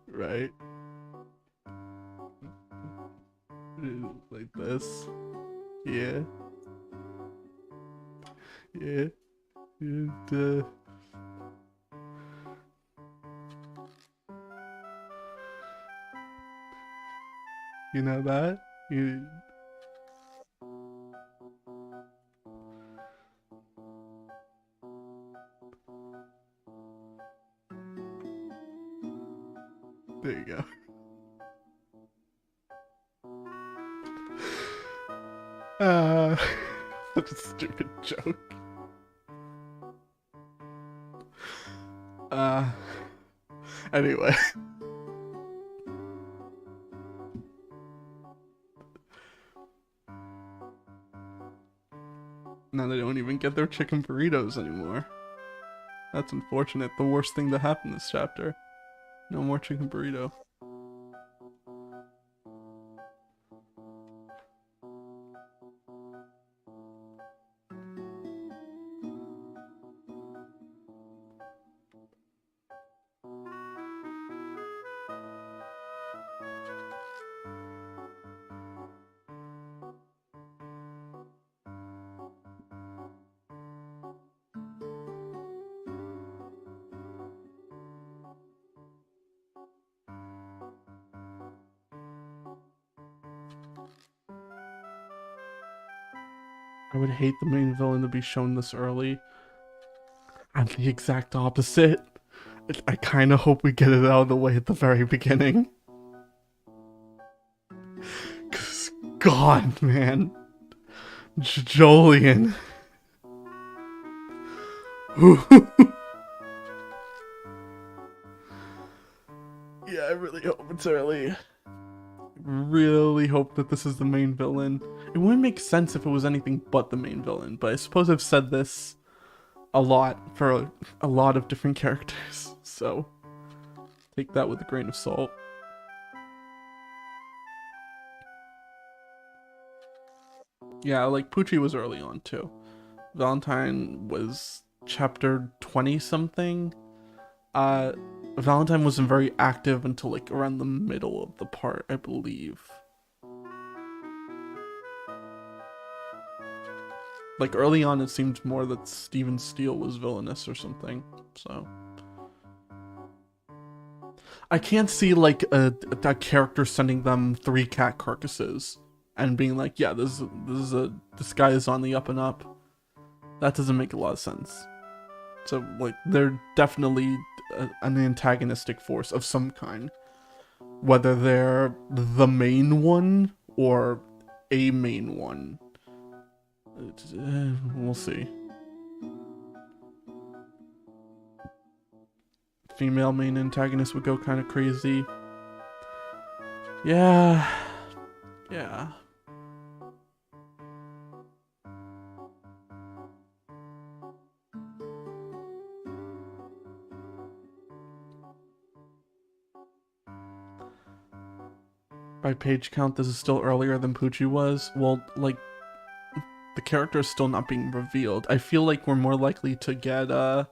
Right. Like this. Yeah. Yeah. And, you know that? You, there you go. Such a stupid joke. Uh, anyway. Now they don't even get their chicken burritos anymore. That's unfortunate. The worst thing to happen this chapter. No more chicken burrito. I would hate the main villain to be shown this early. I'm the exact opposite. I kind of hope we get it out of the way at the very beginning. Cause God, man. JOJOLian. Yeah, I really hope it's early. Really hope that this is the main villain. It wouldn't make sense if it was anything but the main villain, but I suppose I've said this a lot for a lot of different characters, so take that with a grain of salt. Yeah, like Poochie was early on too. Valentine was chapter 20 something. Uh Valentine wasn't very active until like around the middle of the part, I believe. Like early on it seemed more that Steven Steele was villainous or something, so I can't see like a character sending them 3 cat carcasses and being like, yeah, this guy is on the up and up. That doesn't make a lot of sense. So like they're definitely an antagonistic force of some kind, whether they're the main one or a main one. We'll see. Female main antagonist would go kind of crazy. Yeah. Yeah. By page count, this is still earlier than Poochie was. Well, like, the character is still not being revealed. I feel like we're more likely to get a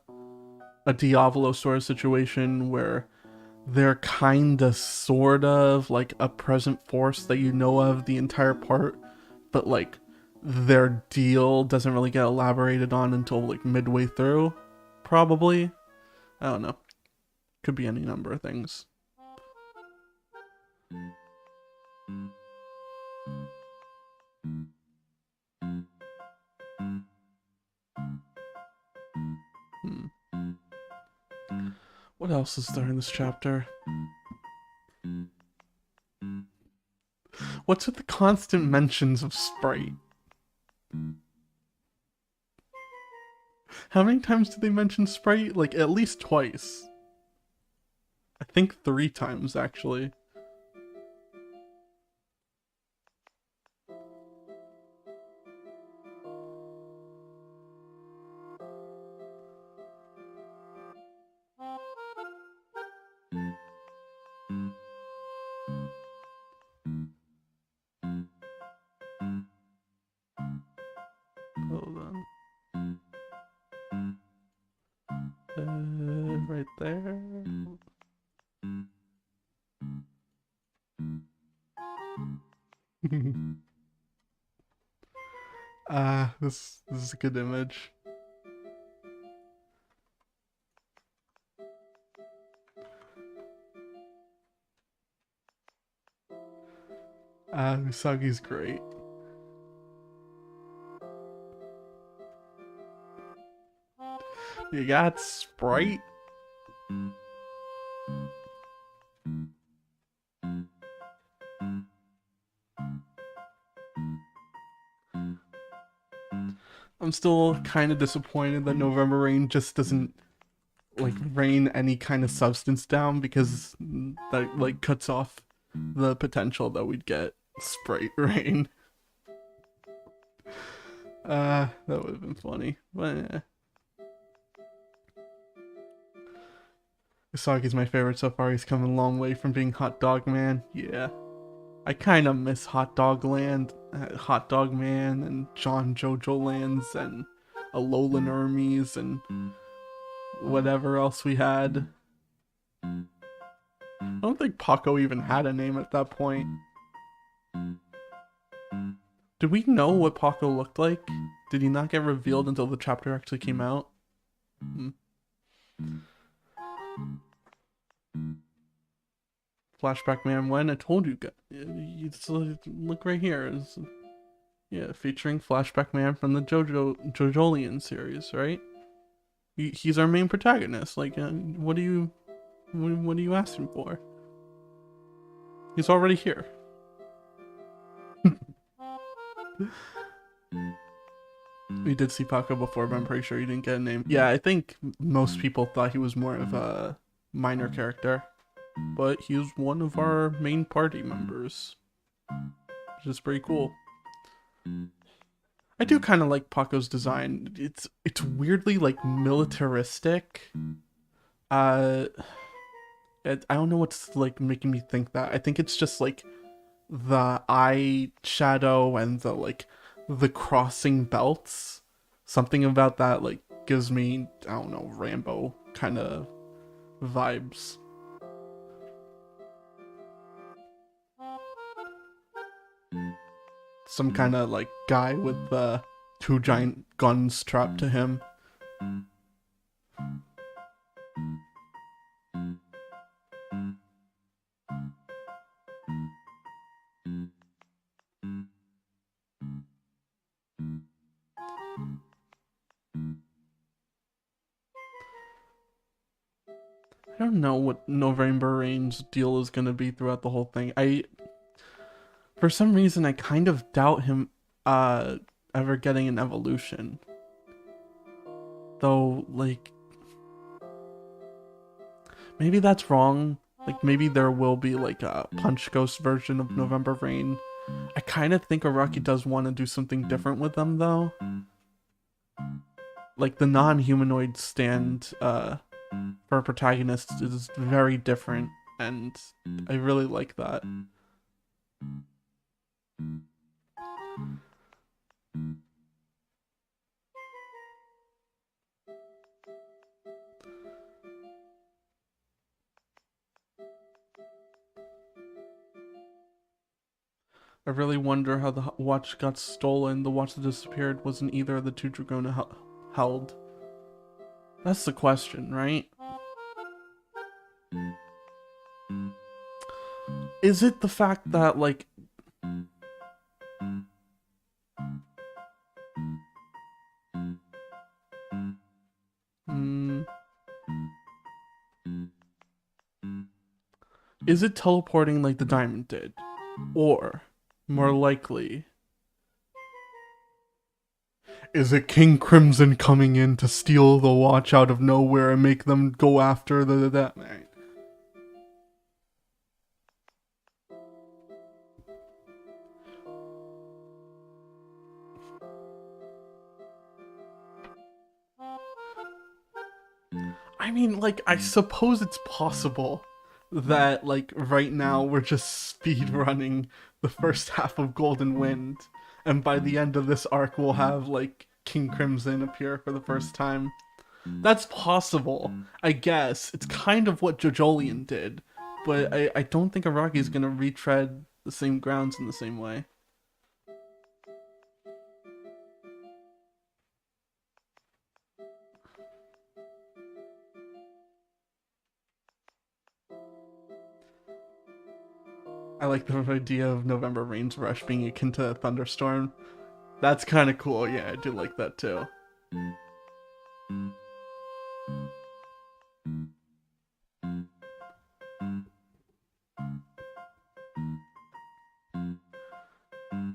Diavolo sort of situation where they're kinda sort of like a present force that you know of the entire part, but like their deal doesn't really get elaborated on until like midway through, probably. I don't know. Could be any number of things. What else is there in this chapter? What's with the constant mentions of Sprite? How many times did they mention Sprite? Like, at least twice. I think 3 times, actually. Hold on. Right there. This is a good image. Usagi's great. You got Sprite? I'm still kind of disappointed that November Rain just doesn't like rain any kind of substance down, because that like cuts off the potential that we'd get Sprite Rain. That would have been funny. But yeah. Usagi's my favorite so far. He's come a long way from being Hot Dog Man. Yeah. I kind of miss Hot Dog Land, Hot Dog Man, and John JOJOLands, and Alolan Armies, and whatever else we had. I don't think Paco even had a name at that point. Did we know what Paco looked like? Did he not get revealed until the chapter actually came out? Flashback Man, when I told you guys, look right here. Yeah, featuring Flashback Man from the JoJolian series, right? He's our main protagonist. Like, what are you asking for? He's already here. We did see Paco before, but I'm pretty sure he didn't get a name. Yeah, I think most people thought he was more of a minor character, but he's one of our main party members, which is pretty cool. I do kind of like Paco's design. It's weirdly like militaristic. I don't know what's like making me think that. I think it's just like the eye shadow and the crossing belts. Something about that like gives me, I don't know, Rambo kind of vibes. Some kind of like guy with two giant guns strapped to him. I don't know what November Rain's deal is gonna be throughout the whole thing. For some reason, I kind of doubt him ever getting an evolution. Though, like, maybe that's wrong. Like, maybe there will be like a Punch Ghost version of November Rain. I kind of think Araki does want to do something different with them, though. Like, the non-humanoid stand for a protagonist is very different, and I really like that. I really wonder how the watch got stolen. The watch that disappeared wasn't either of the two Dragona held. That's the question, right? Is it the fact that, like... Is it teleporting like the diamond did? Or, more likely, is it King Crimson coming in to steal the watch out of nowhere and make them go after that? I mean, like, I suppose it's possible that, like, right now we're just speed running the first half of Golden Wind, and by the end of this arc we'll have, like, King Crimson appear for the first time. That's possible, I guess. It's kind of what JoJolian did, but I don't think Araki's gonna retread the same grounds in the same way. I like the idea of November Rain's rush being akin to a thunderstorm. That's kind of cool. Yeah, I do like that too.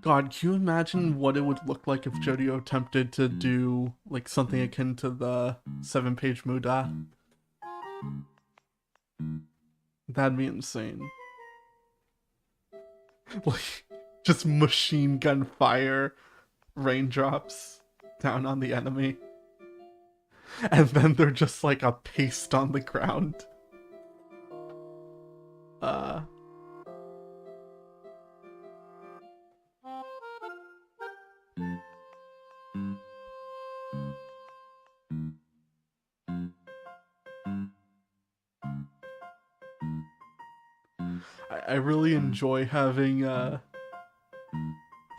God, can you imagine what it would look like if JoJo attempted to do like something akin to the 7-page Muda? That'd be insane. Like, just machine gun fire raindrops down on the enemy. And then they're just like a paste on the ground. Uh, I really enjoy having a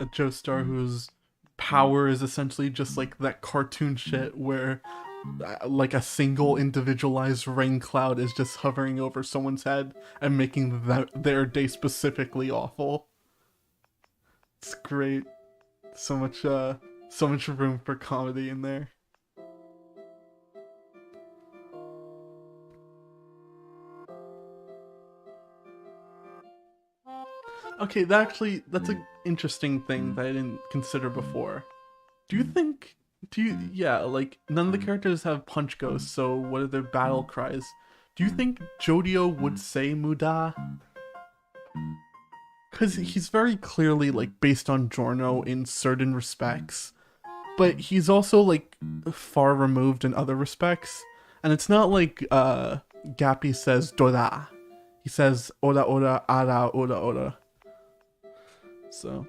Joestar whose power is essentially just like that cartoon shit where like a single individualized rain cloud is just hovering over someone's head and making their day specifically awful. It's great. So much room for comedy in there. Okay, that's an interesting thing that I didn't consider before. Do you think yeah, like none of the characters have punch ghosts, so what are their battle cries? Do you think Jodio would say Muda? Cause he's very clearly like based on Giorno in certain respects, but he's also like far removed in other respects. And it's not like Gappy says Dora. He says Ora Ora Ara Ora Ora. So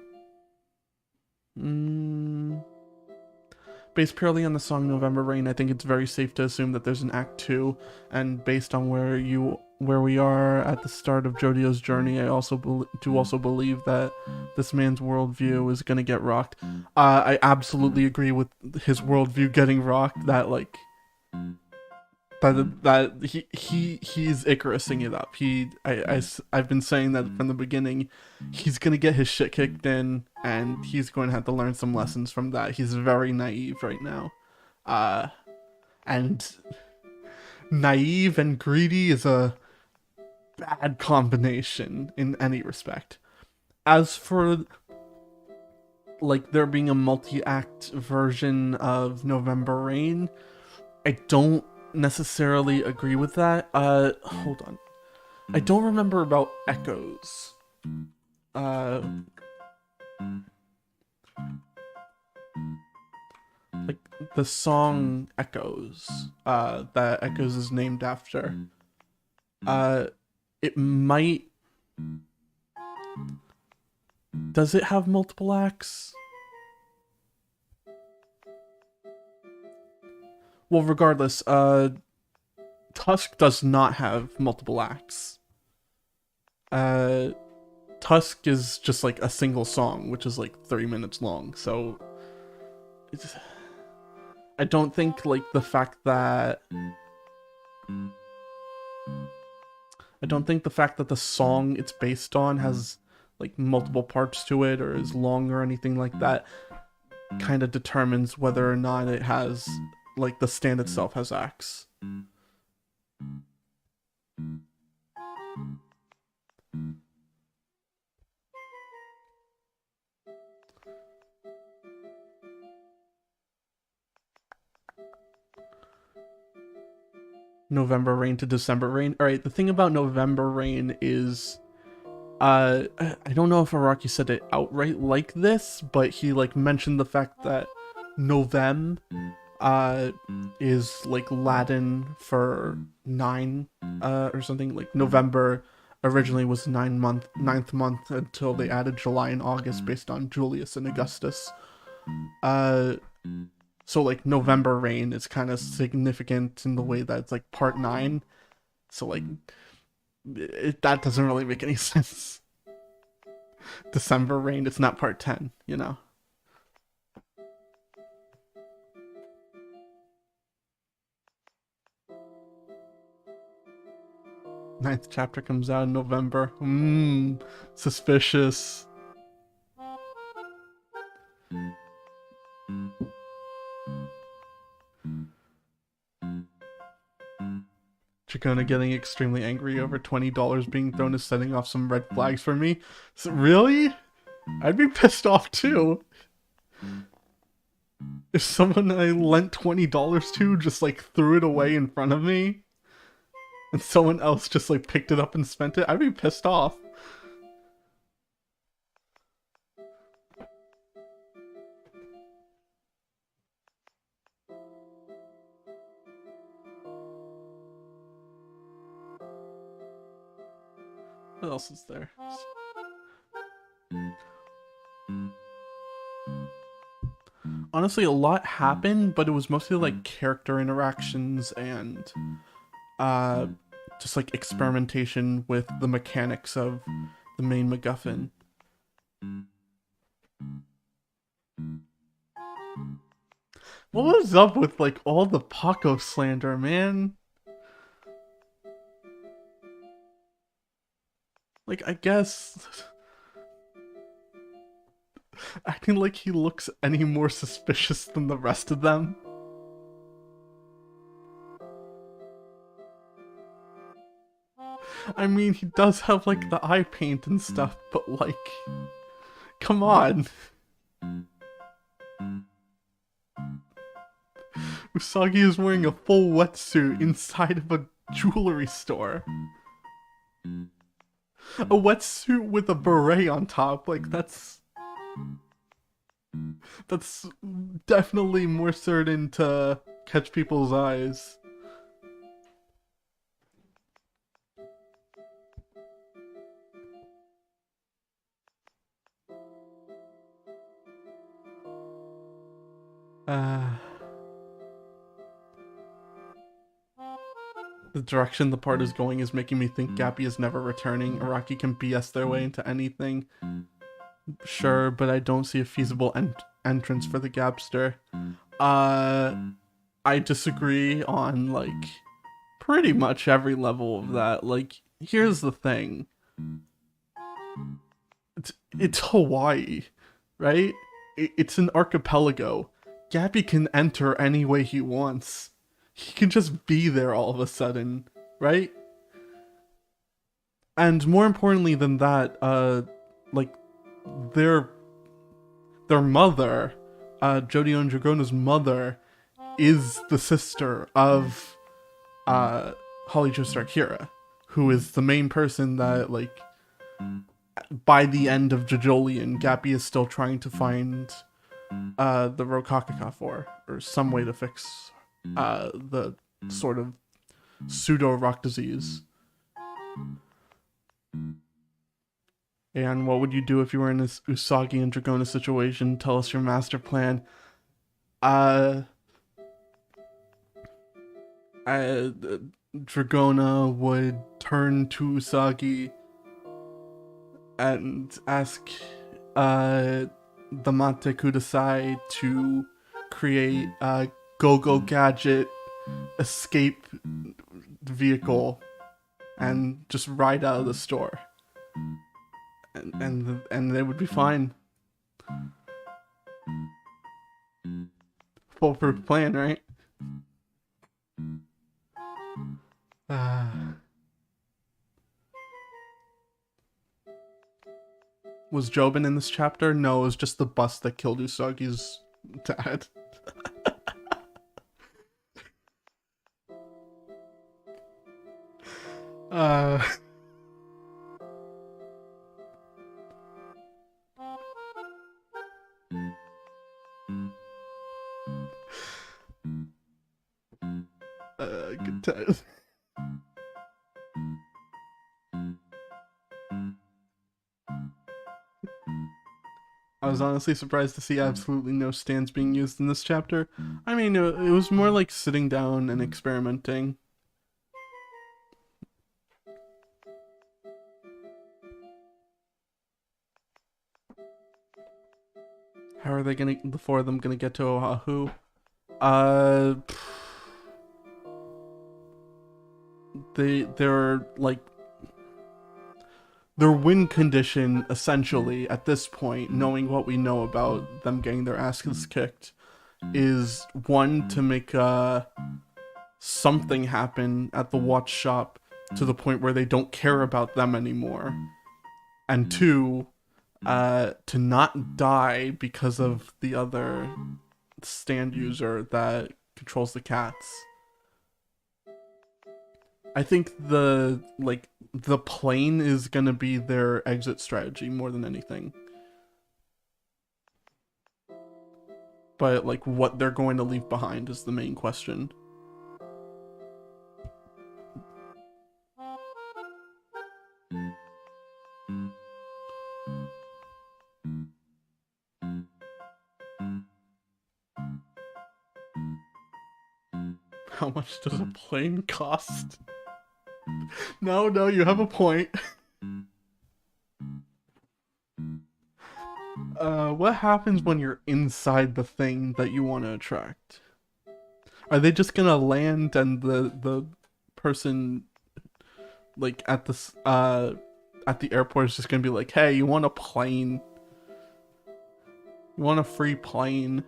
based purely on the song November Rain, I think it's very safe to assume that there's an act 2, and based on where we are at the start of Jodio's journey, I also believe that this man's worldview is gonna get rocked. I absolutely agree with his worldview getting rocked. That like that he's Icarusing it up. I've been saying that from the beginning. He's gonna get his shit kicked in, and he's going to have to learn some lessons from that. He's very naive right now, and naive and greedy is a bad combination in any respect. As for like there being a multi-act version of November Rain, I don't necessarily agree with that. Hold on. I don't remember about Echoes. Like the song Echoes, that Echoes is named after. It might. Does it have multiple acts? Well, regardless, Tusk does not have multiple acts. Tusk is just like a single song, which is like 30 minutes long. So I don't think like the fact that the song it's based on has like multiple parts to it or is long or anything like that kind of determines whether or not it has like the stand itself has acts. November Rain to December Rain. All right, the thing about November Rain is I don't know if Araki said it outright like this, but he like mentioned the fact that Novem is like Latin for 9 or something. Like November originally was ninth month until they added July and August based on Julius and Augustus. So like November Rain is kind of significant in the way that it's like part 9. So like that doesn't really make any sense. December Rain, it's not part 10, you know. Ninth chapter comes out in November. Suspicious. Chacona getting extremely angry over $20 being thrown is setting off some red flags for me. So, really? I'd be pissed off too. If someone I lent $20 to just like threw it away in front of me, and someone else just like picked it up and spent it, I'd be pissed off. What else is there? Honestly, a lot happened, but it was mostly like character interactions and just like experimentation with the mechanics of the main MacGuffin. What was up with like all the Paco slander, man? Like, I guess acting like he looks any more suspicious than the rest of them. I mean, he does have like the eye paint and stuff, but like, come on. Usagi is wearing a full wetsuit inside of a jewelry store. A wetsuit with a beret on top, like that's definitely more certain to catch people's eyes. The direction the part is going is making me think Gappy is never returning. Araki can BS their way into anything. Sure, but I don't see a feasible entrance for the Gapster. I disagree on, like, pretty much every level of that. Like, here's the thing. It's Hawaii, right? It's an archipelago. Gappy can enter any way he wants. He can just be there all of a sudden, right? And more importantly than that, like, their mother, Jodio and Dragona's mother, is the sister of Holly Joestar Kira, who is the main person that, like, by the end of JOJOLian, Gappy is still trying to find the Rokakaka for, or some way to fix the sort of pseudo-rock disease. And what would you do if you were in this Usagi and Dragona situation? Tell us your master plan. Dragona would turn to Usagi and ask the Mate Kudasai to create a go-go gadget escape vehicle and just ride out of the store. And they would be fine. Foolproof plan, right? Was Jobin in this chapter? No, it was just the bus that killed Usagi's dad. Good times. I was honestly surprised to see absolutely no stands being used in this chapter. I mean, it was more like sitting down and experimenting. How are the four of them gonna get to Oahu? They're like their win condition, essentially, at this point, knowing what we know about them getting their asses kicked, is one, to make something happen at the watch shop to the point where they don't care about them anymore, and two, to not die because of the other stand user that controls the cats. I think the plane is gonna be their exit strategy more than anything. But like what they're going to leave behind is the main question. How much does a plane cost? No, you have a point. What happens when you're inside the thing that you want to attract? Are they just gonna land and the person like at the airport is just gonna be like, hey, you want a plane? You want a free plane?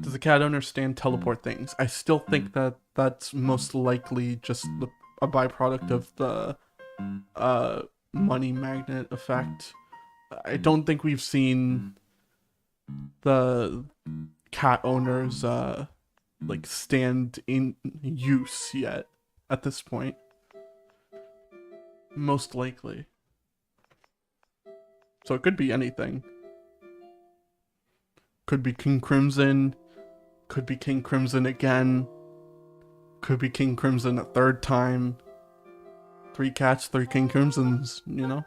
Does the cat understand teleport things? I still think that that's most likely just a byproduct of the money magnet effect. I don't think we've seen the cat owners like stand in use yet at this point. Most likely. So it could be anything. Could be King Crimson. Could be King Crimson again. Could be King Crimson a third time. 3 cats, 3 King Crimsons, you know?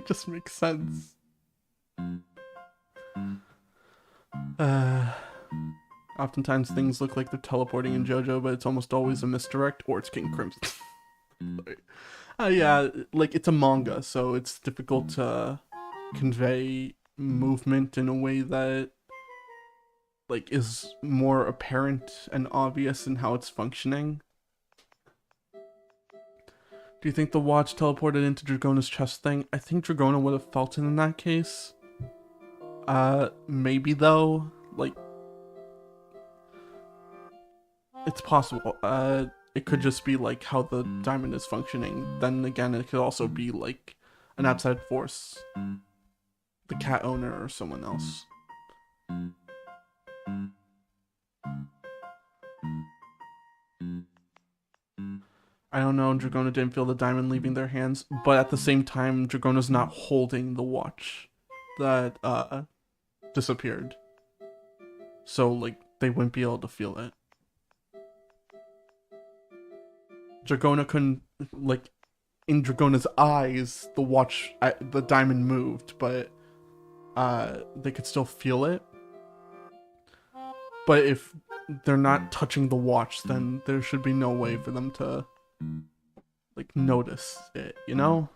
Just makes sense. Oftentimes things look like they're teleporting in JoJo, but it's almost always a misdirect, or it's King Crimson. Yeah, like it's a manga, so it's difficult to convey movement in a way that like is more apparent and obvious in how it's functioning. Do you think the watch teleported into Dragona's chest thing? I think Dragona would have felt it in that case. Maybe though, like it's possible. It could just be like how the diamond is functioning. Then again, it could also be like an outside force. The cat owner or someone else. I don't know, Dragona didn't feel the diamond leaving their hands, but at the same time, Dragona's not holding the watch that disappeared. So, like, they wouldn't be able to feel it. Dragona couldn't, like, in Dragona's eyes, the diamond moved, but they could still feel it. But if they're not touching the watch, then there should be no way for them to, like, notice it, you know?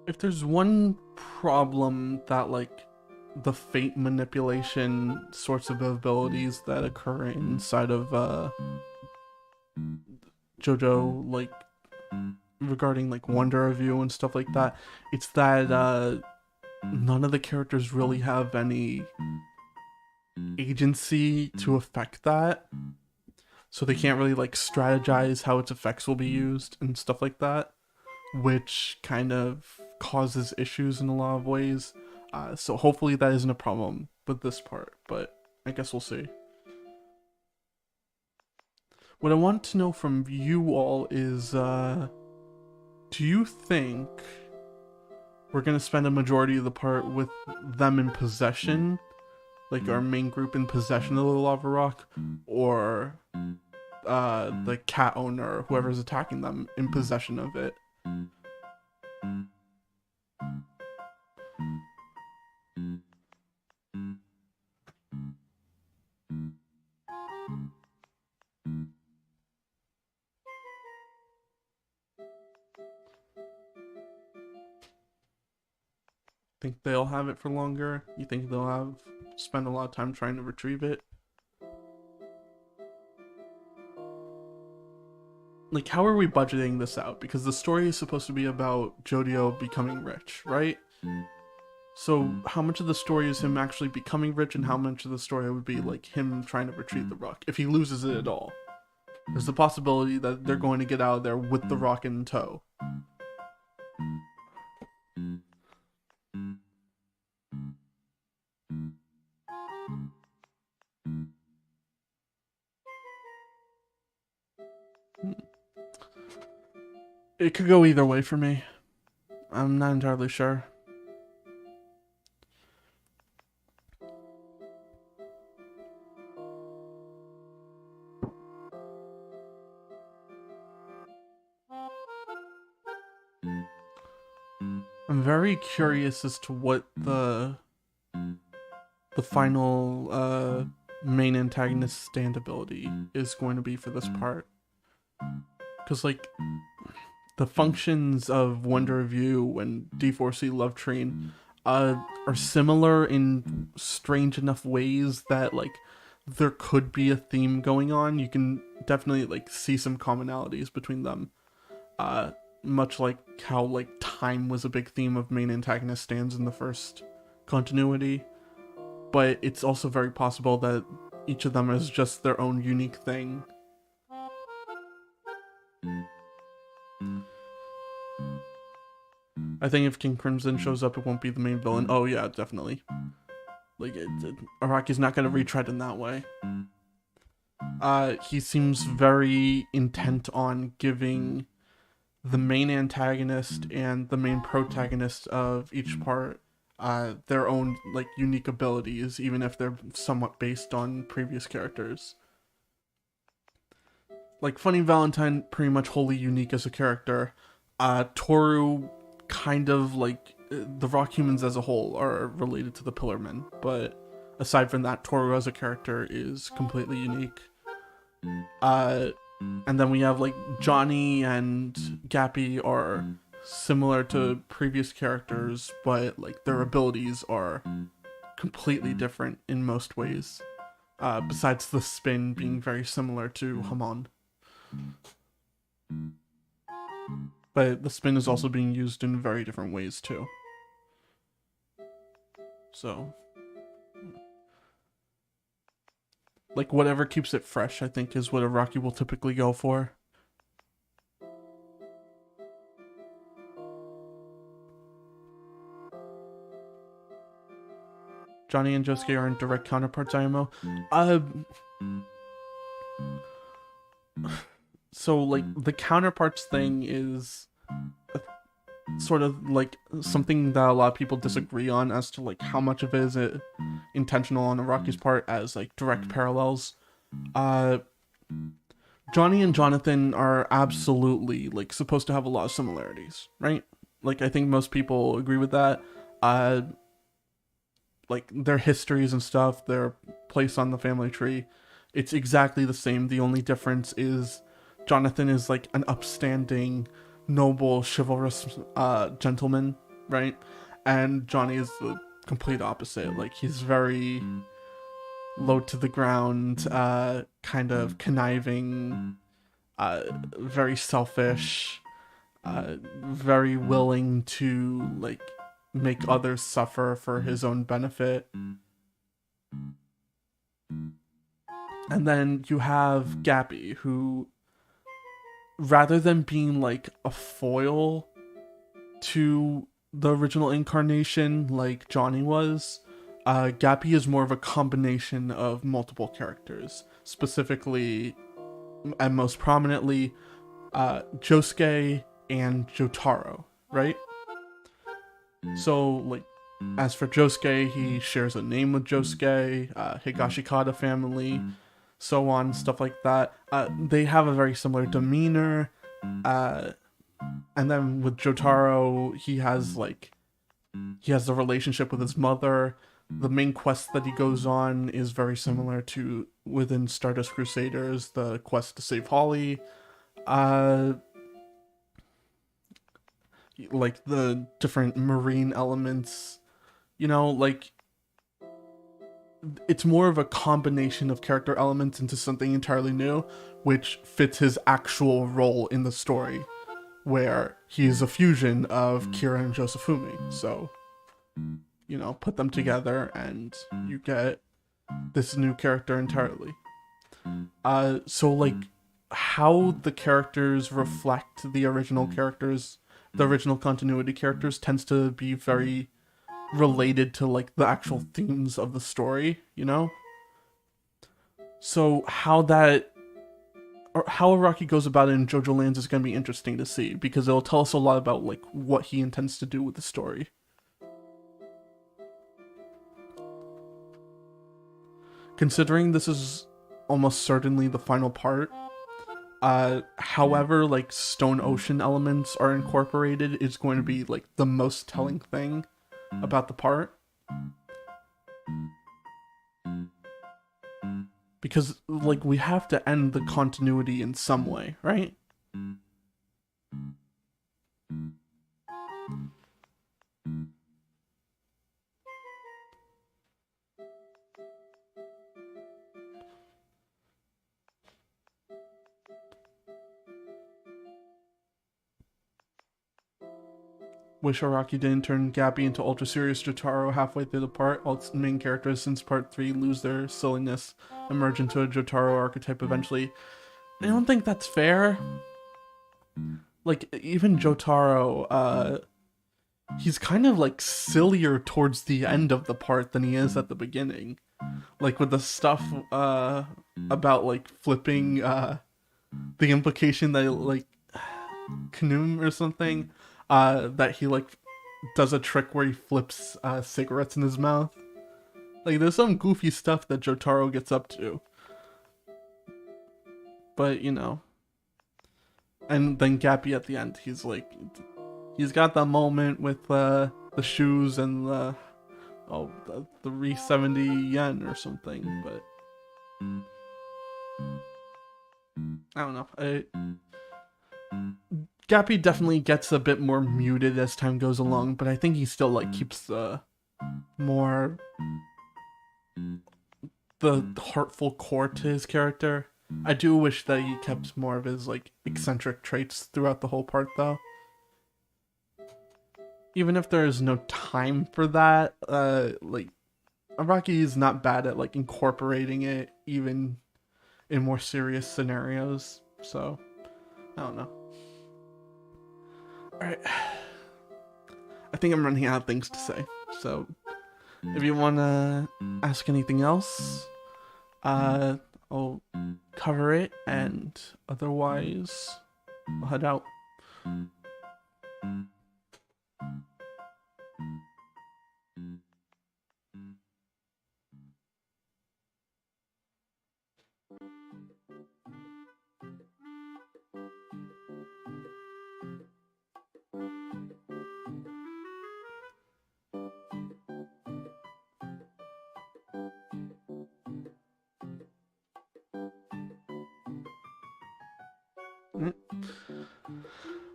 If there's one problem that, like, the fate manipulation sorts of abilities that occur inside of JoJo, like, regarding, like, Wonder Review and stuff like that, it's that none of the characters really have any agency to affect that. So they can't really, like, strategize how its effects will be used and stuff like that, which kind of causes issues in a lot of ways. So hopefully that isn't a problem with this part, but I guess we'll see. What I want to know from you all is, do you think we're going to spend a majority of the part with them in possession, like our main group in possession of the lava rock, or the cat owner, whoever's attacking them, in possession of it. Think they'll have it for longer? You think they'll have spend a lot of time trying to retrieve it? Like, how are we budgeting this out? Because the story is supposed to be about Jodio becoming rich, right? So how much of the story is him actually becoming rich, and how much of the story would be like him trying to retrieve the rock, if he loses it at all? There's the possibility that they're going to get out of there with the rock in tow. It could go either way for me. I'm not entirely sure. I'm very curious as to what the final main antagonist stand ability is going to be for this part. Because, like, the functions of Wonder of You and D4C Love Train are similar in strange enough ways that, like, there could be a theme going on. You can definitely, like, see some commonalities between them. Much like how, like, time was a big theme of main antagonist stands in the first continuity. But it's also very possible that each of them is just their own unique thing. I think if King Crimson shows up, it won't be the main villain. Oh yeah, definitely. Like, Araki's not going to retread in that way. He seems very intent on giving the main antagonist and the main protagonist of each part their own, like, unique abilities, even if they're somewhat based on previous characters. Like, Funny Valentine, pretty much wholly unique as a character. Toru, kind of, like, the Rock Humans as a whole are related to the Pillarmen, but aside from that, Toru as a character is completely unique. And then we have, like, Johnny and Gappy are similar to previous characters, but, like, their abilities are completely different in most ways. Besides the spin being very similar to Hamon. But the spin is also being used in very different ways too. So, like, whatever keeps it fresh, I think, is what Araki will typically go for. Johnny and Josuke aren't direct counterparts, IMO. So, like, the counterparts thing is sort of, like, something that a lot of people disagree on as to, like, how much of it is it intentional on Araki's part as, like, direct parallels. Johnny and Jonathan are absolutely, like, supposed to have a lot of similarities, right? Like, I think most people agree with that. Like, their histories and stuff, their place on the family tree, it's exactly the same. The only difference is Jonathan is, like, an upstanding, noble, chivalrous gentleman, right? And Johnny is the complete opposite. Like, he's very low to the ground, kind of conniving, very selfish, very willing to, like, make others suffer for his own benefit. And then you have Gappy, who, rather than being, like, a foil to the original incarnation like Johnny was, Gappy is more of a combination of multiple characters. Specifically, and most prominently, Josuke and Jotaro, right? So, like, As for Josuke, he shares a name with Josuke, Higashikata family, so on, stuff like that. They have a very similar demeanor. And then with Jotaro, he has the relationship with his mother. The main quest that he goes on is very similar to within Stardust Crusaders, the quest to save Holly. Like the different marine elements, it's more of a combination of character elements into something entirely new, which fits his actual role in the story, where he is a fusion of Kira and Josefumi. So, put them together and you get this new character entirely. So how the characters reflect the original characters, the original continuity characters, tends to be very related to the actual themes of the story, So how Araki goes about it in JoJoLands is going to be interesting to see, because it'll tell us a lot about what he intends to do with the story. Considering this is almost certainly the final part, however Stone Ocean elements are incorporated is going to be the most telling thing about the part. Because we have to end the continuity in some way, right? Wish Araki didn't turn Gappy into ultra serious Jotaro halfway through the part. All its main characters since part 3 lose their silliness and merge into a Jotaro archetype eventually. I don't think that's fair. Even Jotaro, he's kind of sillier towards the end of the part than he is at the beginning. With the stuff about flipping the implication that Kanoom or something, that he does a trick where he flips cigarettes in his mouth. There's some goofy stuff that Jotaro gets up to. But and then Gappy at the end, he's got that moment with the shoes and the 370 yen or something, but I don't know. Gappy definitely gets a bit more muted as time goes along, but I think he still keeps the heartful core to his character. I do wish that he kept more of his eccentric traits throughout the whole part, though. Even if there is no time for that, Araki is not bad at incorporating it even in more serious scenarios. So I don't know. Alright. I think I'm running out of things to say. So if you want to ask anything else, I'll cover it, and otherwise I'll head out.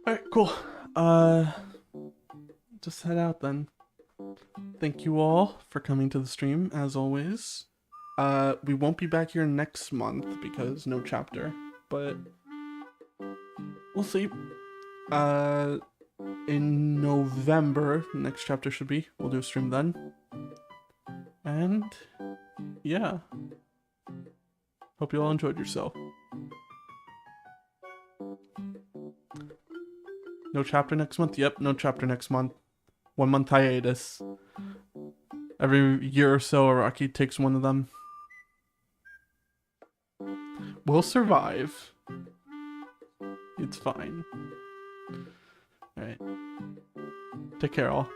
Alright, cool. Just head out then. Thank you all for coming to the stream, as always. We won't be back here next month because no chapter, but we'll see. In November, the next chapter should be. We'll do a stream then. And yeah. Hope you all enjoyed yourself. No chapter next month? Yep, no chapter next month. 1 month hiatus. Every year or so, Araki takes one of them. We'll survive. It's fine. Alright. Take care, all.